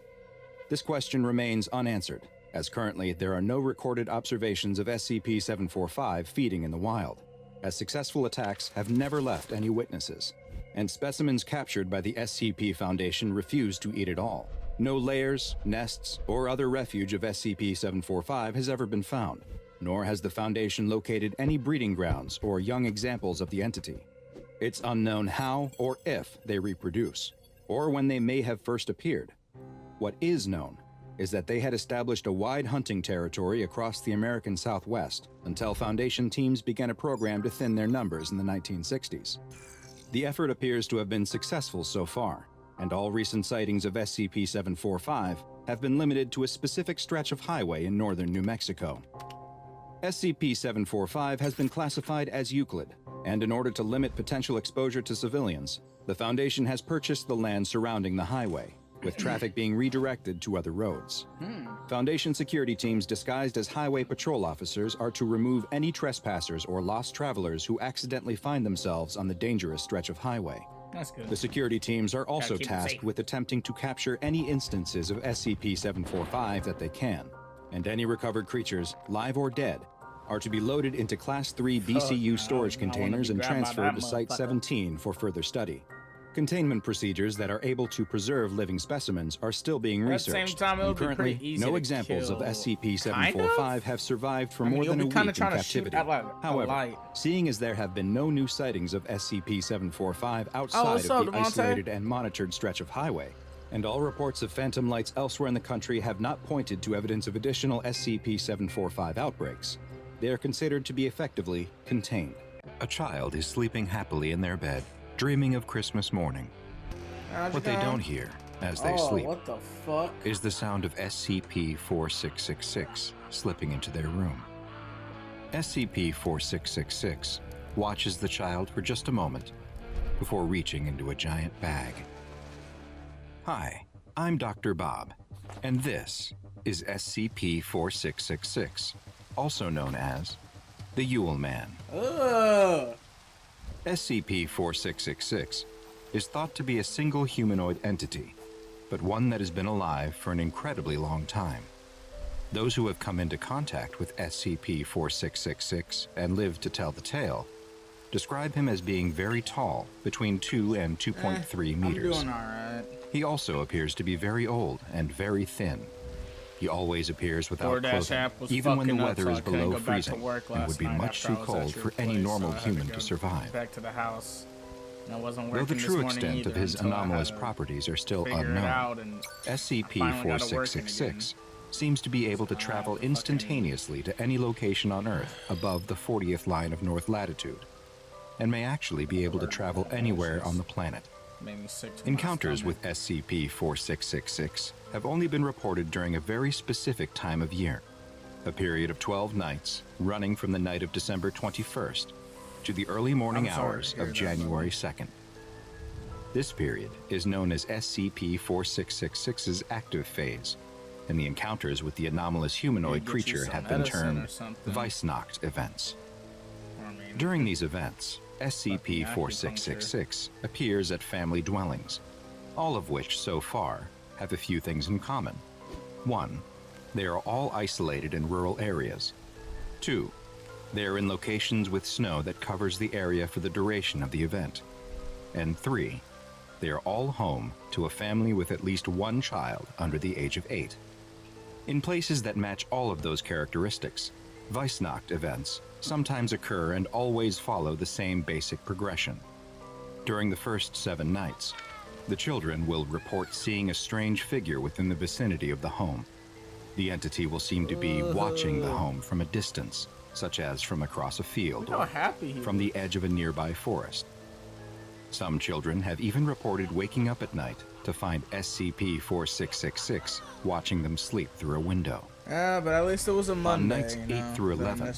This question remains unanswered, as currently there are no recorded observations of SCP-745 feeding in the wild, as successful attacks have never left any witnesses, and specimens captured by the SCP Foundation refuse to eat it all. No lairs, nests, or other refuge of SCP-745 has ever been found, nor has the Foundation located any breeding grounds or young examples of the entity. It's unknown how or if they reproduce, or when they may have first appeared. What is known is that they had established a wide hunting territory across the American Southwest until Foundation teams began a program to thin their numbers in the 1960s. The effort appears to have been successful so far, and all recent sightings of SCP-745 have been limited to a specific stretch of highway in northern New Mexico. SCP-745 has been classified as Euclid, and in order to limit potential exposure to civilians, the Foundation has purchased the land surrounding the highway, with traffic being redirected to other roads. Foundation security teams disguised as highway patrol officers are to remove any trespassers or lost travelers who accidentally find themselves on the dangerous stretch of highway. That's good. The security teams are also keep it tasked safe. with attempting to capture any instances of SCP-745 that they can. and any recovered creatures, live or dead, are to be loaded into Class 3 BCU storage containers and transferred to Site 17 for further study. Containment procedures that are able to preserve living specimens are still being researched. And currently, no examples of SCP-745 have survived for more than a week in captivity. However, seeing as there have been no new sightings of SCP-745 outside of the isolated and monitored stretch of highway, and all reports of phantom lights elsewhere in the country have not pointed to evidence of additional SCP-745 outbreaks, they are considered to be effectively contained. A child is sleeping happily in their bed, dreaming of Christmas morning. What they don't hear as they sleep what the fuck? is the sound of SCP-4666 slipping into their room. SCP-4666 watches the child for just a moment before reaching into a giant bag. Hi, I'm Dr. Bob, and this is SCP-4666, also known as the Yule Man. SCP-4666 is thought to be a single humanoid entity, but one that has been alive for an incredibly long time. Those who have come into contact with SCP-4666 and lived to tell the tale describe him as being very tall, between 2 and 2.3 meters. I'm doing all right. He also appears to be very old and very thin. He always appears without clothing, even when the weather is below freezing, and would be much too cold for any normal human to survive. Back to the house. Though the true extent of his anomalous properties are still unknown, SCP-4666 seems to be able to travel instantaneously to any location on Earth above the 40th line of north latitude, and may actually be able to travel anywhere on the planet. Encounters with SCP-4666 have only been reported during a very specific time of year, a period of 12 nights running from the night of December 21st to the early morning hours of January 2nd. This period is known as SCP-4666's active phase, and the encounters with the anomalous humanoid creature have been termed Weissnacht events. During these events, SCP-4666 appears at family dwellings, all of which, so far, have a few things in common. 1. They are all isolated in rural areas. 2. They are in locations with snow that covers the area for the duration of the event. And 3. They are all home to a family with at least one child under the age of 8. In places that match all of those characteristics, Weissnacht events sometimes occur and always follow the same basic progression. During the first 7 nights, the children will report seeing a strange figure within the vicinity of the home. The entity will seem to be watching the home from a distance, such as from across a field or from the edge of a nearby forest. Some children have even reported waking up at night to find SCP-4666 watching them sleep through a window. Yeah, but at least it was a Monday. On nights 8 through 11,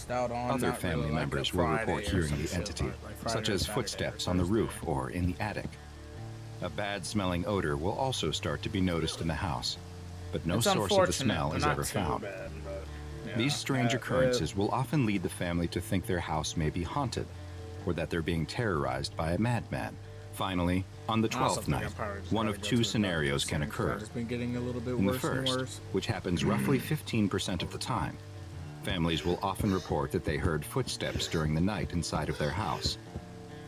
other family members will report hearing the entity, such as footsteps on the roof or in the attic. A bad-smelling odor will also start to be noticed in the house, but no source of the smell is ever found. These strange occurrences will often lead the family to think their house may be haunted, or that they're being terrorized by a madman. Finally, on the 12th night, one of 2 scenarios can occur. In the first, which happens roughly 15% of the time, families will often report that they heard footsteps during the night inside of their house,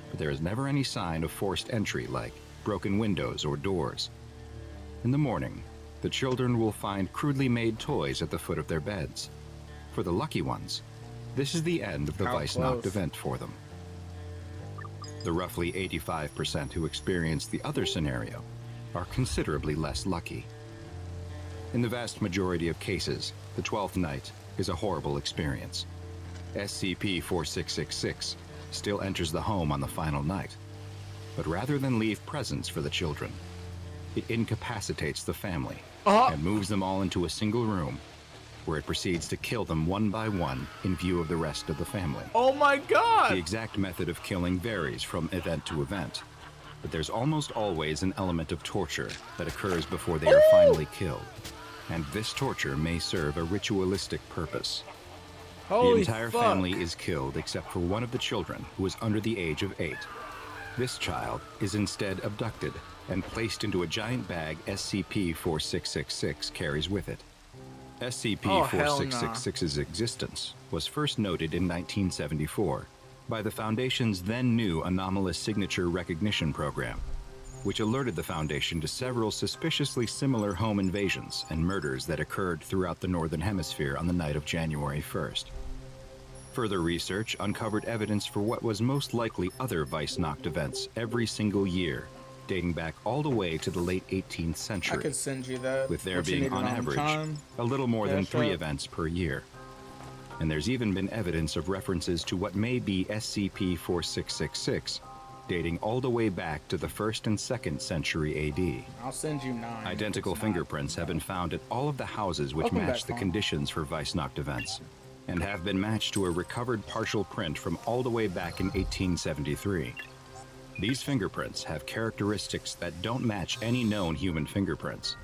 but there is never any sign of forced entry like broken windows or doors. In the morning, the children will find crudely made toys at the foot of their beds. For the lucky ones, this is the end of the Weissnacht event for them. The roughly 85% who experience the other scenario are considerably less lucky. In the vast majority of cases, the 12th night is a horrible experience. SCP-4666 still enters the home on the final night, but rather than leave presents for the children, it incapacitates the family and moves them all into a single room, where it proceeds to kill them one by one in view of the rest of the family. Oh my god! The exact method of killing varies from event to event, but there's almost always an element of torture that occurs before they are finally killed, and this torture may serve a ritualistic purpose. The entire family is killed except for one of the children who is under the age of 8. This child is instead abducted and placed into a giant bag SCP-4666 carries with it. SCP-4666's existence was first noted in 1974 by the Foundation's then-new Anomalous Signature Recognition Program, which alerted the Foundation to several suspiciously similar home invasions and murders that occurred throughout the Northern Hemisphere on the night of January 1st. Further research uncovered evidence for what was most likely other Weissnacht events every single year, dating back all the way to the late 18th century. I could send you that. With there being, on average, a little more than 3 events per year. And there's even been evidence of references to what may be SCP-4666, dating all the way back to the 1st and 2nd century AD. I'll send you 9. Identical fingerprints have been found at all of the houses which match the conditions for Weissnacht events, and have been matched to a recovered partial print from all the way back in 1873. These fingerprints have characteristics that don't match any known human fingerprints,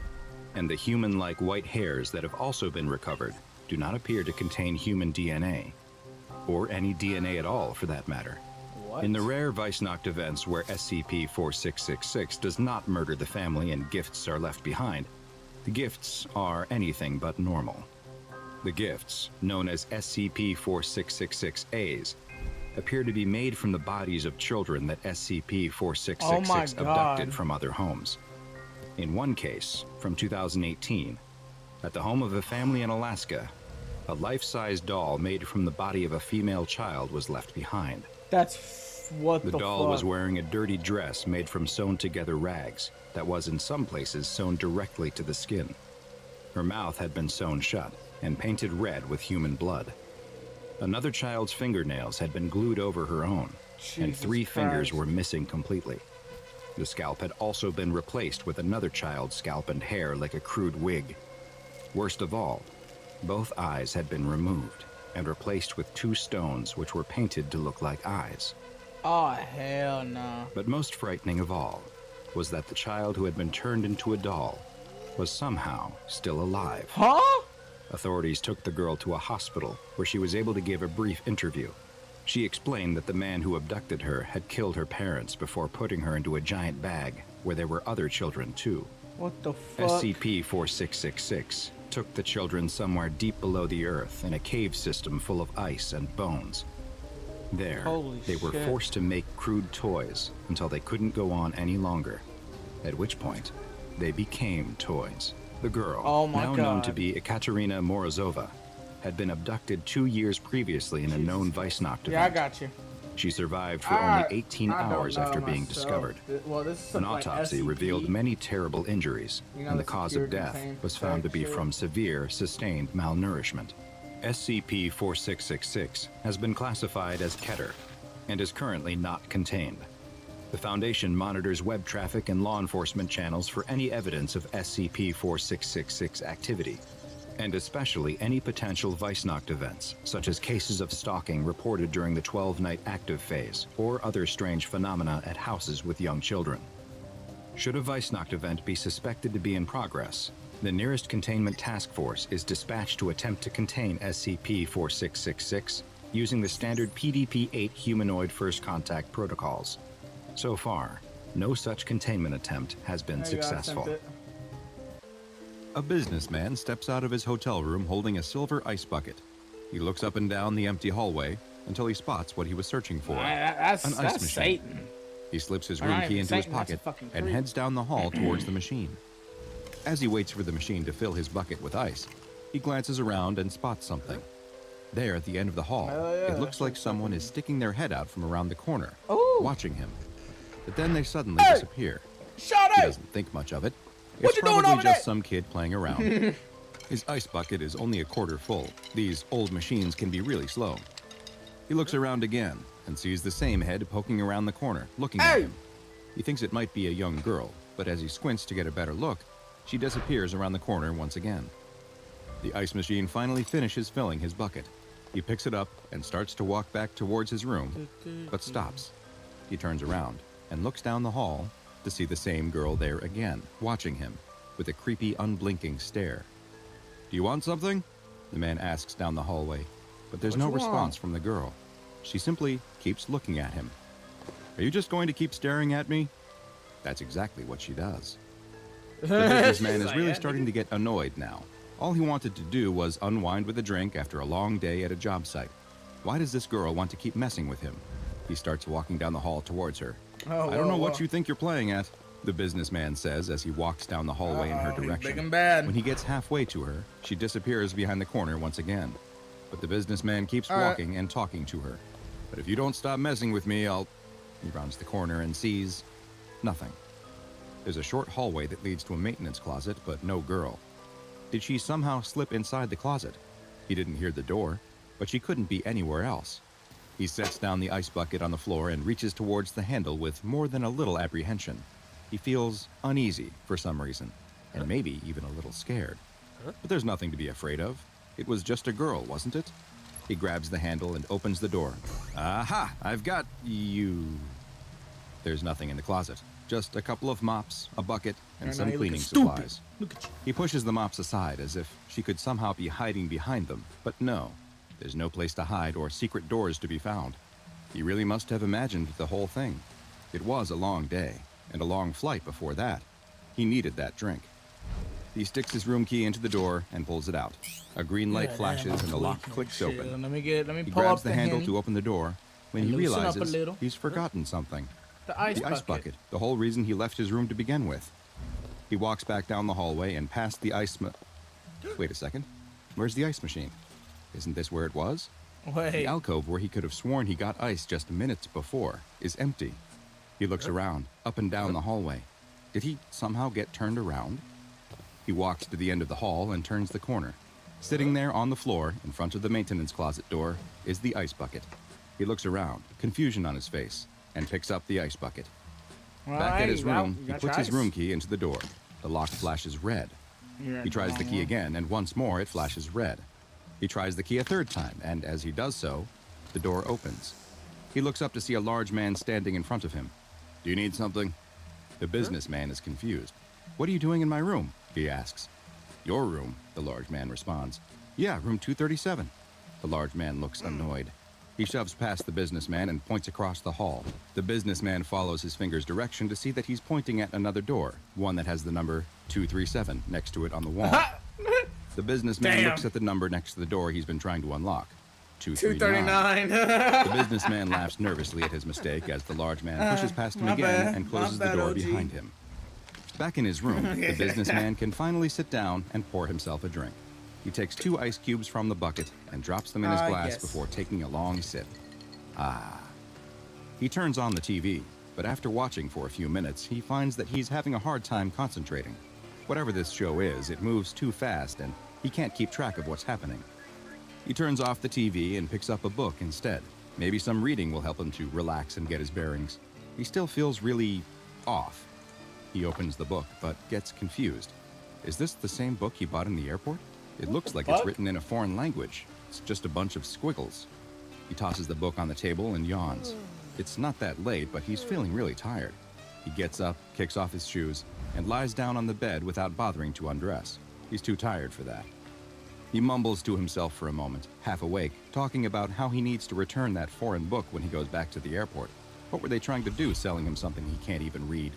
and the human-like white hairs that have also been recovered do not appear to contain human DNA, or any DNA at all for that matter. What? In the rare Weissnacht events where SCP-4666 does not murder the family and gifts are left behind, the gifts are anything but normal. The gifts, known as SCP-4666-As, appear to be made from the bodies of children that SCP-4666 abducted from other homes. In one case, from 2018, at the home of a family in Alaska, a life-size doll made from the body of a female child was left behind. That's what the doll fuck? was wearing a dirty dress made from sewn-together rags that was in some places sewn directly to the skin. Her mouth had been sewn shut and painted red with human blood. Another child's fingernails had been glued over her own, and 3 fingers were missing completely. The scalp had also been replaced with another child's scalp and hair like a crude wig. Worst of all, both eyes had been removed and replaced with 2 stones which were painted to look like eyes. Oh, hell no. But most frightening of all was that the child who had been turned into a doll was somehow still alive. Huh? Authorities took the girl to a hospital where she was able to give a brief interview. She explained that the man who abducted her had killed her parents before putting her into a giant bag where there were other children too. What the fuck? SCP-4666 took the children somewhere deep below the earth in a cave system full of ice and bones. There, they were forced to make crude toys until they couldn't go on any longer, at which point they became toys. The girl, now known to be Ekaterina Morozova, had been abducted 2 years previously in a known Weissnacht event. Yeah, I got you. She survived for only 18 hours after being discovered. Well, this is An autopsy revealed many terrible injuries, and the cause of death was found to be from severe, sustained malnourishment. SCP-4666 has been classified as Keter and is currently not contained. The Foundation monitors web traffic and law enforcement channels for any evidence of SCP-4666 activity, and especially any potential Weissnacht events, such as cases of stalking reported during the 12-night active phase, or other strange phenomena at houses with young children. Should a Weissnacht event be suspected to be in progress, the nearest containment task force is dispatched to attempt to contain SCP-4666 using the standard PDP-8 humanoid first contact protocols. So far, no such containment attempt has been successful. A businessman steps out of his hotel room holding a silver ice bucket. He looks up and down the empty hallway until he spots what he was searching for, an ice machine. Satan. He slips his room key into his pocket and heads down the hall towards the machine. As he waits for the machine to fill his bucket with ice, he glances around and spots something. There at the end of the hall, it looks like someone is sticking their head out from around the corner, watching him. But then they suddenly disappear. He doesn't think much of it. It's probably just some kid playing around. His ice bucket is only a quarter full. These old machines can be really slow. He looks around again and sees the same head poking around the corner, looking at him. He thinks it might be a young girl, but as he squints to get a better look, she disappears around the corner once again. The ice machine finally finishes filling his bucket. He picks it up and starts to walk back towards his room, but stops. He turns around and looks down the hall to see the same girl there again, watching him with a creepy, unblinking stare. "Do you want something?" the man asks down the hallway, but there's no response from the girl. She simply keeps looking at him. "Are you just going to keep staring at me?" That's exactly what she does. The businessman is really starting to get annoyed now. All he wanted to do was unwind with a drink after a long day at a job site. Why does this girl want to keep messing with him? He starts walking down the hall towards her. I don't know what you think you're playing at, the businessman says as he walks down the hallway in her direction. Big and bad. When he gets halfway to her, she disappears behind the corner once again. But the businessman keeps walking and talking to her. But if you don't stop messing with me, I'll... He rounds the corner and sees nothing. There's a short hallway that leads to a maintenance closet, but no girl. Did she somehow slip inside the closet? He didn't hear the door, but she couldn't be anywhere else. He sets down the ice bucket on the floor and reaches towards the handle with more than a little apprehension. He feels uneasy for some reason, and maybe even a little scared. But there's nothing to be afraid of. It was just a girl, wasn't it? He grabs the handle and opens the door. Aha! I've got you. There's nothing in the closet. Just a couple of mops, a bucket, and some cleaning supplies. He pushes the mops aside as if she could somehow be hiding behind them, but no. There's no place to hide or secret doors to be found. He really must have imagined the whole thing. It was a long day, and a long flight before that. He needed that drink. He sticks his room key into the door and pulls it out. A green light flashes and the lock clicks open. He grabs the handle to open the door when he realizes he's forgotten something. The ice bucket, the whole reason he left his room to begin with. He walks back down the hallway and past the ice Wait a second. Where's the ice machine? Isn't this where it was? Wait. The alcove where he could have sworn he got ice just minutes before is empty. He looks around, up and down the hallway. Did he somehow get turned around? He walks to the end of the hall and turns the corner. Sitting there on the floor, in front of the maintenance closet door, is the ice bucket. He looks around, confusion on his face, and picks up the ice bucket. Back at his room, he puts his room key into the door. The lock flashes red. He tries the key again, and once more it flashes red. He tries the key a third time, and as he does so, the door opens. He looks up to see a large man standing in front of him. Do you need something? The businessman is confused. What are you doing in my room? He asks. Your room, the large man responds. Yeah, room 237. The large man looks annoyed. He shoves past the businessman and points across the hall. The businessman follows his finger's direction to see that he's pointing at another door, one that has the number 237 next to it on the wall. The businessman looks at the number next to the door he's been trying to unlock. 239. The businessman laughs nervously at his mistake as the large man pushes past him again and closes the door behind him. Back in his room, the businessman can finally sit down and pour himself a drink. He takes 2 ice cubes from the bucket and drops them in his glass before taking a long sip. He turns on the TV, but after watching for a few minutes, he finds that he's having a hard time concentrating. Whatever this show is, it moves too fast and he can't keep track of what's happening. He turns off the TV and picks up a book instead. Maybe some reading will help him to relax and get his bearings. He still feels really off. He opens the book, but gets confused. Is this the same book he bought in the airport? It looks like it's written in a foreign language. It's just a bunch of squiggles. He tosses the book on the table and yawns. It's not that late, but he's feeling really tired. He gets up, kicks off his shoes, and lies down on the bed without bothering to undress. He's too tired for that. He mumbles to himself for a moment, half awake, talking about how he needs to return that foreign book when he goes back to the airport. What were they trying to do, selling him something he can't even read?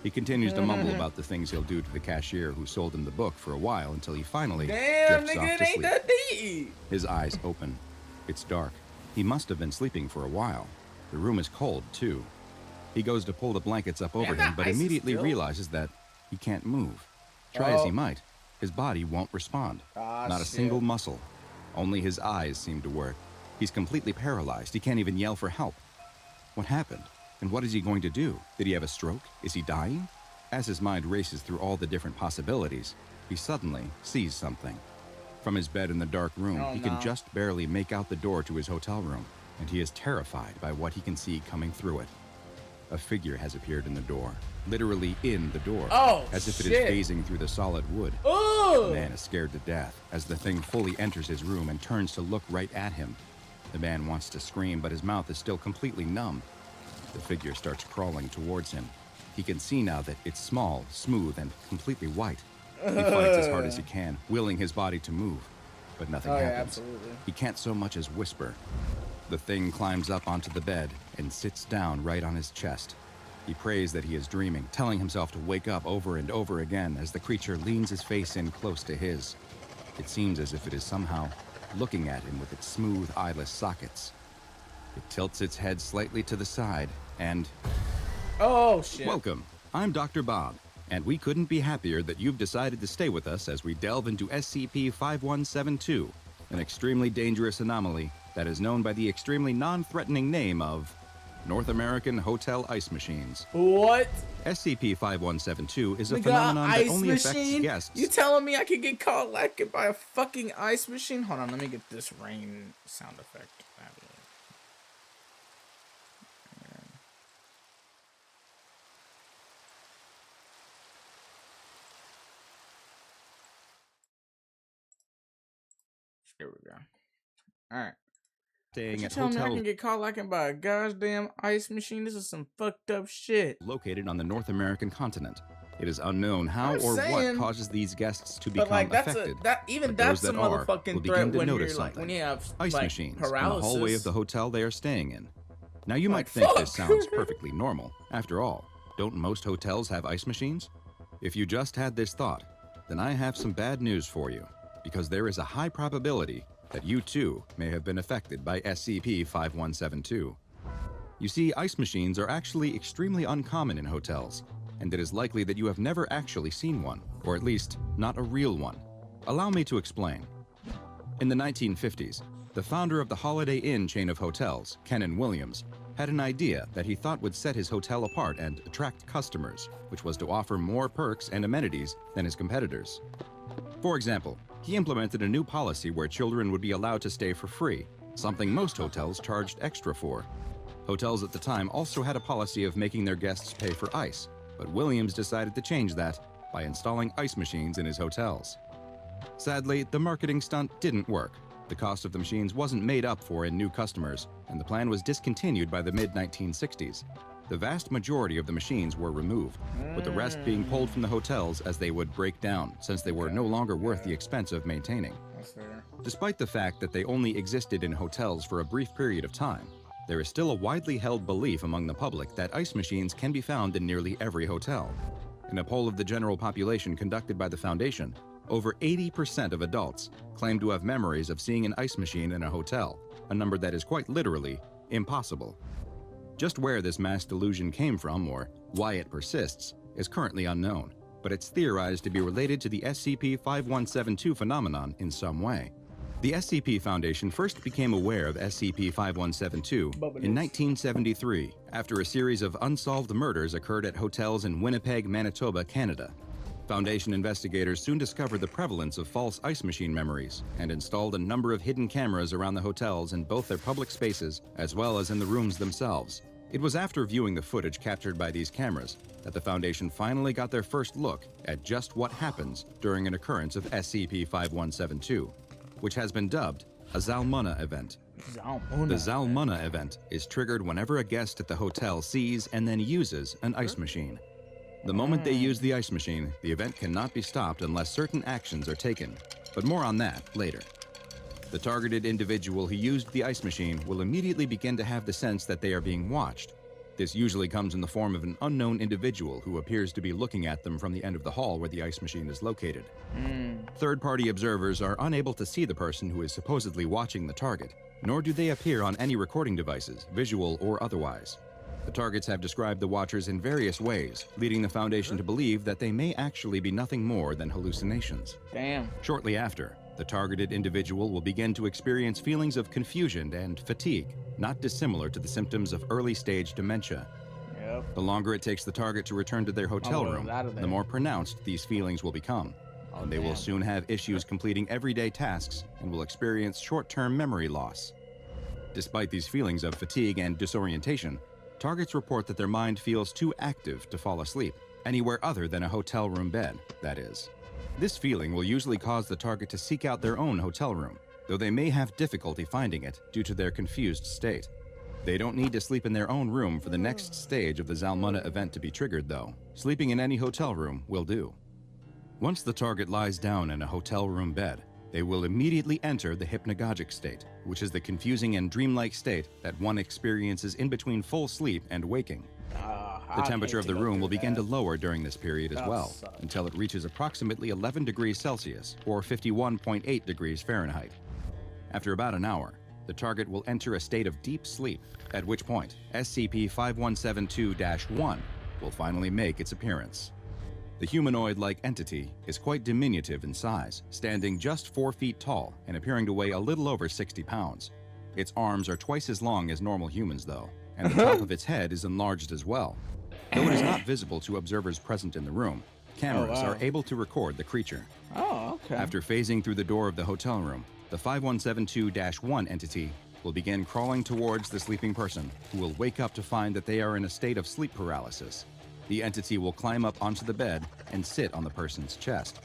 He continues to mumble about the things he'll do to the cashier who sold him the book for a while until he finally drifts off to sleep. His eyes open. It's dark. He must have been sleeping for a while. The room is cold, too. He goes to pull the blankets up over him, but immediately realizes that he can't move. Try as he might, his body won't respond. Not a single muscle. Only his eyes seem to work. He's completely paralyzed. He can't even yell for help. What happened? And what is he going to do? Did he have a stroke? Is he dying? As his mind races through all the different possibilities, he suddenly sees something. From his bed in the dark room, he can just barely make out the door to his hotel room, and he is terrified by what he can see coming through it. A figure has appeared in the door, literally in the door, as if it is phasing through the solid wood. The man is scared to death as the thing fully enters his room and turns to look right at him. The man wants to scream, but his mouth is still completely numb. The figure starts crawling towards him. He can see now that it's small, smooth, and completely white. He fights as hard as he can, willing his body to move, but nothing happens. He can't so much as whisper. The thing climbs up onto the bed and sits down right on his chest. He prays that he is dreaming, telling himself to wake up over and over again as the creature leans his face in close to his. It seems as if it is somehow looking at him with its smooth, eyeless sockets. It tilts its head slightly to the side and... Oh, shit. Welcome. I'm Dr. Bob, and we couldn't be happier that you've decided to stay with us as we delve into SCP-5172, an extremely dangerous anomaly that is known by the extremely non-threatening name of North American Hotel Ice Machines. What? SCP-5172 is a Nigga, phenomenon that ice only affects machine? guests. You telling me I could get caught like by a fucking ice machine? Hold on, let me get this rain sound effect out of it. There we go. Alright. Staying at telling me I hotels can get caught like by a goddamn ice machine? This is some fucked up shit. located on the North American continent. It is unknown how I'm or what saying, causes these guests to But become like that's affected. even but that's those a that are motherfucking will threat begin to when you're notice like something. when you have Ice like machines paralysis. in the hallway of the hotel they are staying in. Now you might Like, think fuck. this sounds perfectly normal. After all, don't most hotels have ice machines? If you just had this thought, then I have some bad news for you, because there is a high probability that you too may have been affected by SCP-5172. You see, ice machines are actually extremely uncommon in hotels, and it is likely that you have never actually seen one, or at least not a real one. Allow me to explain. In the 1950s, the founder of the Holiday Inn chain of hotels, Kennan Williams, had an idea that he thought would set his hotel apart and attract customers, which was to offer more perks and amenities than his competitors. For example, he implemented a new policy where children would be allowed to stay for free, something most hotels charged extra for. Hotels at the time also had a policy of making their guests pay for ice, but Williams decided to change that by installing ice machines in his hotels. Sadly, the marketing stunt didn't work. The cost of the machines wasn't made up for in new customers, and the plan was discontinued by the mid-1960s. The vast majority of the machines were removed, with the rest being pulled from the hotels as they would break down, since they were no longer worth the expense of maintaining. That's fair. Despite the fact that they only existed in hotels for a brief period of time, there is still a widely held belief among the public that ice machines can be found in nearly every hotel. In a poll of the general population conducted by the Foundation, over 80% of adults claim to have memories of seeing an ice machine in a hotel, a number that is quite literally impossible. Just where this mass delusion came from, or why it persists, is currently unknown, but it's theorized to be related to the SCP-5172 phenomenon in some way. The SCP Foundation first became aware of SCP-5172 in 1973, after a series of unsolved murders occurred at hotels in Winnipeg, Manitoba, Canada. Foundation investigators soon discovered the prevalence of false ice machine memories and installed a number of hidden cameras around the hotels in both their public spaces as well as in the rooms themselves. It was after viewing the footage captured by these cameras that the Foundation finally got their first look at just what happens during an occurrence of SCP-5172, which has been dubbed a Zalmunna event. The Zalmunna event is triggered whenever a guest at the hotel sees and then uses an ice machine. The moment they use the ice machine, the event cannot be stopped unless certain actions are taken, but more on that later. The targeted individual who used the ice machine will immediately begin to have the sense that they are being watched. This usually comes in the form of an unknown individual who appears to be looking at them from the end of the hall where the ice machine is located. Third-party observers are unable to see the person who is supposedly watching the target, nor do they appear on any recording devices, visual or otherwise. The targets have described the watchers in various ways, leading the Foundation to believe that they may actually be nothing more than hallucinations. Damn. Shortly after, the targeted individual will begin to experience feelings of confusion and fatigue, not dissimilar to the symptoms of early-stage dementia. Yep. The longer it takes the target to return to their hotel room, the more pronounced these feelings will become. And they will soon have issues completing everyday tasks and will experience short-term memory loss. Despite these feelings of fatigue and disorientation, targets report that their mind feels too active to fall asleep, anywhere other than a hotel room bed, that is. This feeling will usually cause the target to seek out their own hotel room, though they may have difficulty finding it due to their confused state. They don't need to sleep in their own room for the next stage of the Zalmunna event to be triggered, though. Sleeping in any hotel room will do. Once the target lies down in a hotel room bed, they will immediately enter the hypnagogic state, which is the confusing and dreamlike state that one experiences in between full sleep and waking. The temperature of the room will begin to lower during this period as well, until it reaches approximately 11 degrees Celsius or 51.8 degrees Fahrenheit. After about an hour, the target will enter a state of deep sleep, at which point SCP-5172-1 will finally make its appearance. The humanoid-like entity is quite diminutive in size, standing just 4 feet tall and appearing to weigh a little over 60 pounds. Its arms are twice as long as normal humans, though, and the top of its head is enlarged as well. Though it is not visible to observers present in the room, cameras are able to record the creature. Oh, okay. After phasing through the door of the hotel room, the 5172-1 entity will begin crawling towards the sleeping person, who will wake up to find that they are in a state of sleep paralysis. The entity will climb up onto the bed and sit on the person's chest.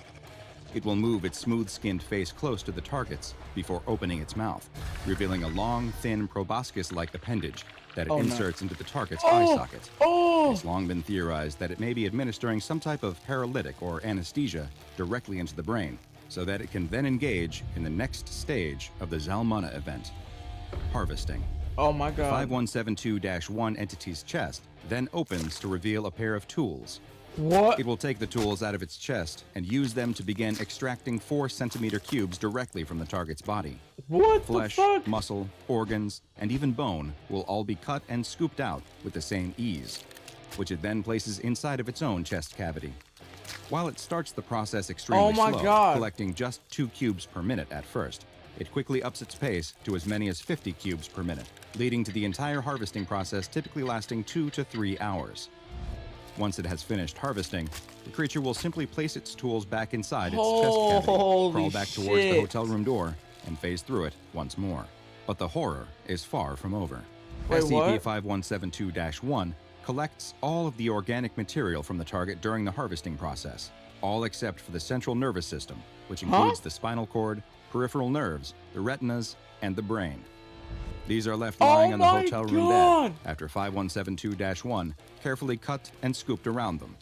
It will move its smooth-skinned face close to the target's before opening its mouth, revealing a long, thin, proboscis-like appendage that it inserts into the target's eye socket. It's long been theorized that it may be administering some type of paralytic or anesthesia directly into the brain, so that it can then engage in the next stage of the Zalmunna event, harvesting. Oh my god. The 5172-1 entity's chest then opens to reveal a pair of tools. What? It will take the tools out of its chest and use them to begin extracting 4-centimeter cubes directly from the target's body. What Flesh, the fuck? muscle, organs, and even bone will all be cut and scooped out with the same ease, which it then places inside of its own chest cavity. While it starts the process extremely slow, collecting just 2 cubes per minute at first, it quickly ups its pace to as many as 50 cubes per minute, leading to the entire harvesting process typically lasting 2 to 3 hours. Once it has finished harvesting, the creature will simply place its tools back inside its chest cavity, crawl back towards the hotel room door, and phase through it once more. But the horror is far from over. SCP-5172-1 collects all of the organic material from the target during the harvesting process, all except for the central nervous system, which includes the spinal cord, peripheral nerves, the retinas, and the brain. These are left lying on the hotel room bed after 5172-1 carefully cut and scooped around them.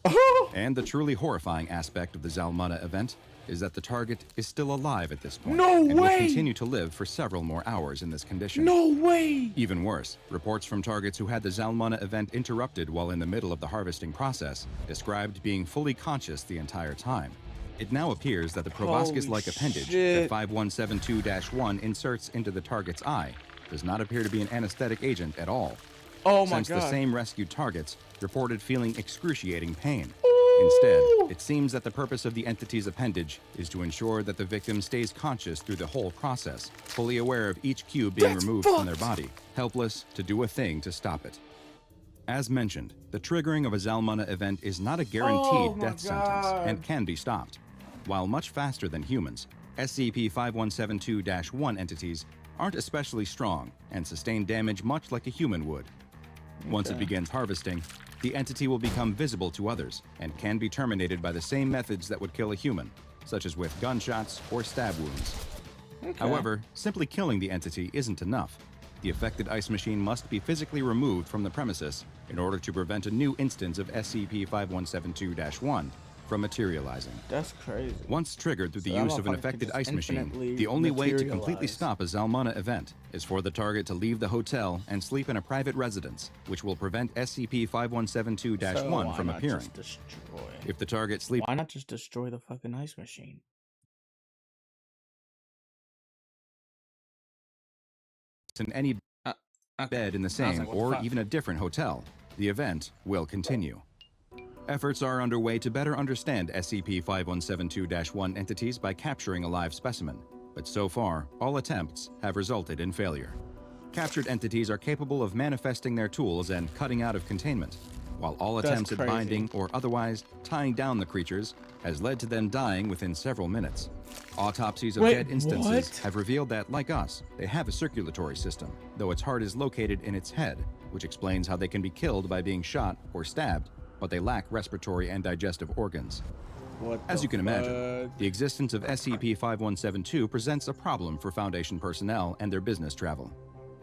And the truly horrifying aspect of the Zalmunna event is that the target is still alive at this point and will continue to live for several more hours in this condition. No way! Even worse, reports from targets who had the Zalmunna event interrupted while in the middle of the harvesting process described being fully conscious the entire time. It now appears that the proboscis-like appendage that 5172-1 inserts into the target's eye does not appear to be an anesthetic agent at all. Oh my Since god. the same rescued targets reported feeling excruciating pain. Instead, it seems that the purpose of the entity's appendage is to ensure that the victim stays conscious through the whole process, fully aware of each cube being removed from their body, helpless to do a thing to stop it. As mentioned, the triggering of a Zalmunna event is not a guaranteed death sentence and can be stopped. While much faster than humans, SCP-5172-1 entities aren't especially strong and sustain damage much like a human would. Once it begins harvesting, the entity will become visible to others and can be terminated by the same methods that would kill a human, such as with gunshots or stab wounds. However, simply killing the entity isn't enough. The affected ice machine must be physically removed from the premises in order to prevent a new instance of SCP-5172-1 from materializing. That's crazy. Once triggered through the use of an affected ice machine, the only way to completely stop a Zalmunna event is for the target to leave the hotel and sleep in a private residence, which will prevent SCP-5172-1 from appearing. If the target sleeps... Why not just destroy the fucking ice machine? in any bed in the same or even a different hotel, the event will continue. Efforts are underway to better understand SCP-5172-1 entities by capturing a live specimen, but so far, all attempts have resulted in failure. Captured entities are capable of manifesting their tools and cutting out of containment, while all attempts at binding or otherwise tying down the creatures has led to them dying within several minutes. Autopsies of dead instances have revealed that, like us, they have a circulatory system, though its heart is located in its head, which explains how they can be killed by being shot or stabbed, but they lack respiratory and digestive organs. As you can imagine, the existence of SCP-5172 presents a problem for Foundation personnel and their business travel.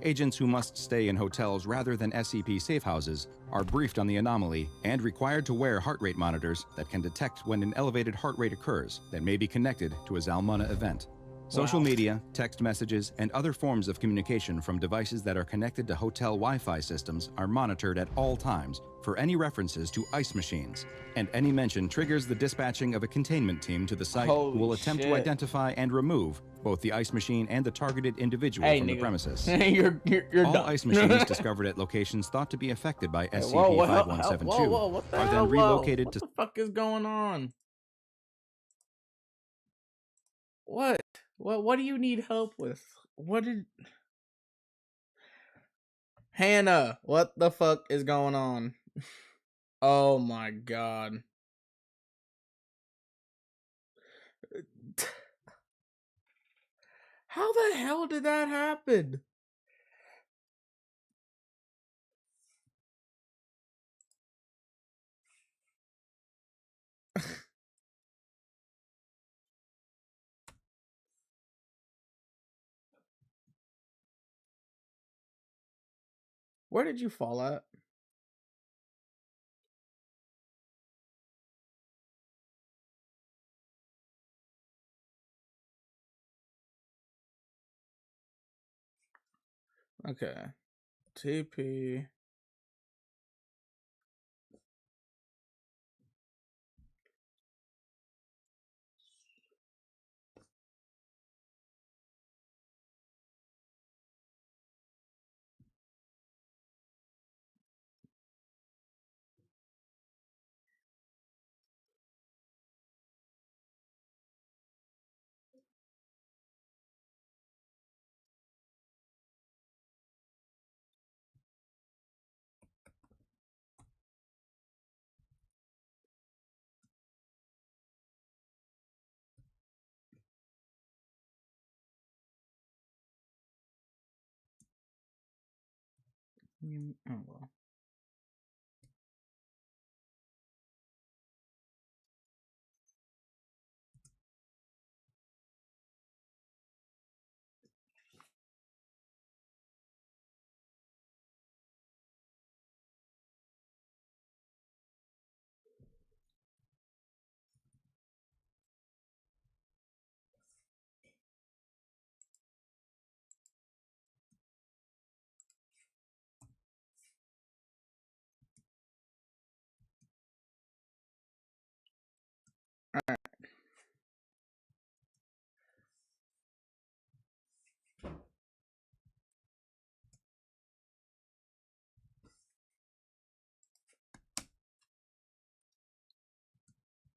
Agents who must stay in hotels rather than SCP safe houses are briefed on the anomaly and required to wear heart rate monitors that can detect when an elevated heart rate occurs that may be connected to a Zalmunna event. Social media, text messages, and other forms of communication from devices that are connected to hotel Wi-Fi systems are monitored at all times for any references to ice machines, and any mention triggers the dispatching of a containment team to the site who will attempt to identify and remove both the ice machine and the targeted individual from the premises. you're all done. ice machines discovered at locations thought to be affected by SCP-5172 are then relocated to... What the fuck is going on? What? What do you need help with? What did... Hannah, what the fuck is going on? Oh my god. How the hell did that happen? Where did you fall at? Okay. TP. Oh well. Alright.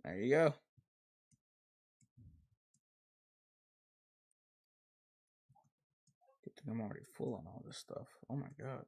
There you go. Good thing I'm already full on all this stuff. Oh my god.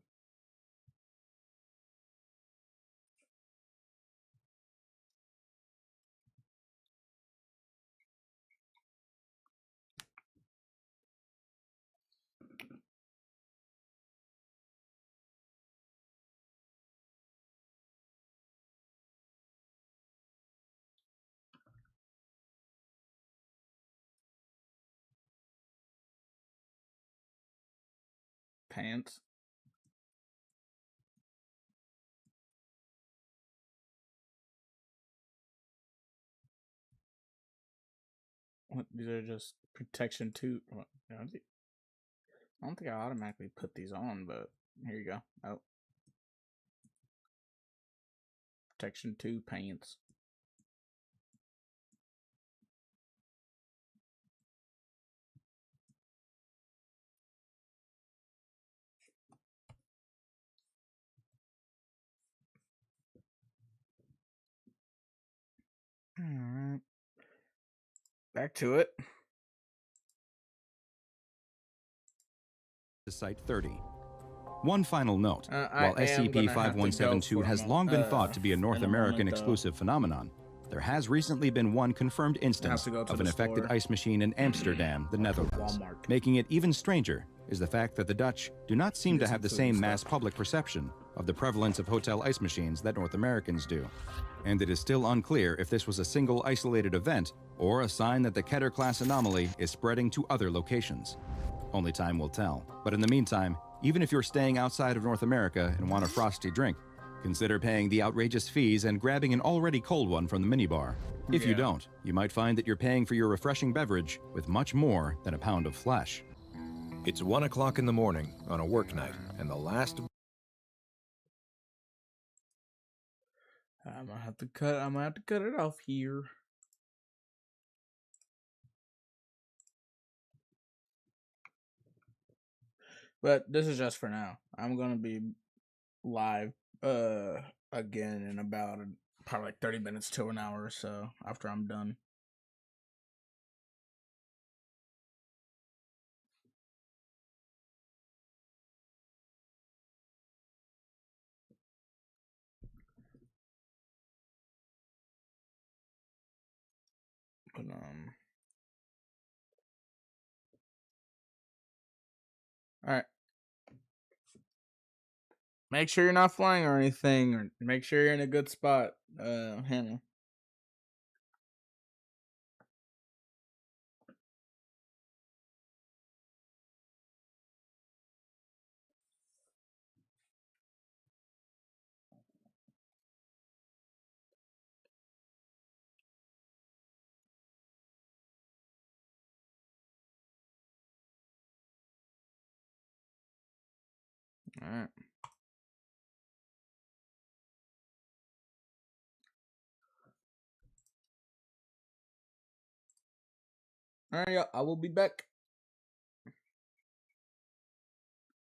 Pants. What, these are just protection 2. What, I don't think I automatically put these on, but here you go. Oh. Protection 2 pants. Alright. Back to it. To Site 30. One final note. While SCP-5172 has long been thought to be a North American exclusive phenomenon, there has recently been one confirmed instance of an affected ice machine in Amsterdam, the Netherlands. Making it even stranger is the fact that the Dutch do not seem to have the same mass public perception of the prevalence of hotel ice machines that North Americans do. And it is still unclear if this was a single isolated event or a sign that the Keter-class anomaly is spreading to other locations. Only time will tell. But in the meantime, even if you're staying outside of North America and want a frosty drink, Consider paying the outrageous fees and grabbing an already cold one from the minibar. If you don't, you might find that you're paying for your refreshing beverage with much more than a pound of flesh. It's 1 o'clock in the morning on a work night, and the last... I'm gonna have to cut it off here. But this is just for now. I'm gonna be live again in about probably like 30 minutes to an hour or so after I'm done. But alright. Make sure you're not flying or anything, or make sure you're in a good spot, Hannah. Alright. Alright, I will be back.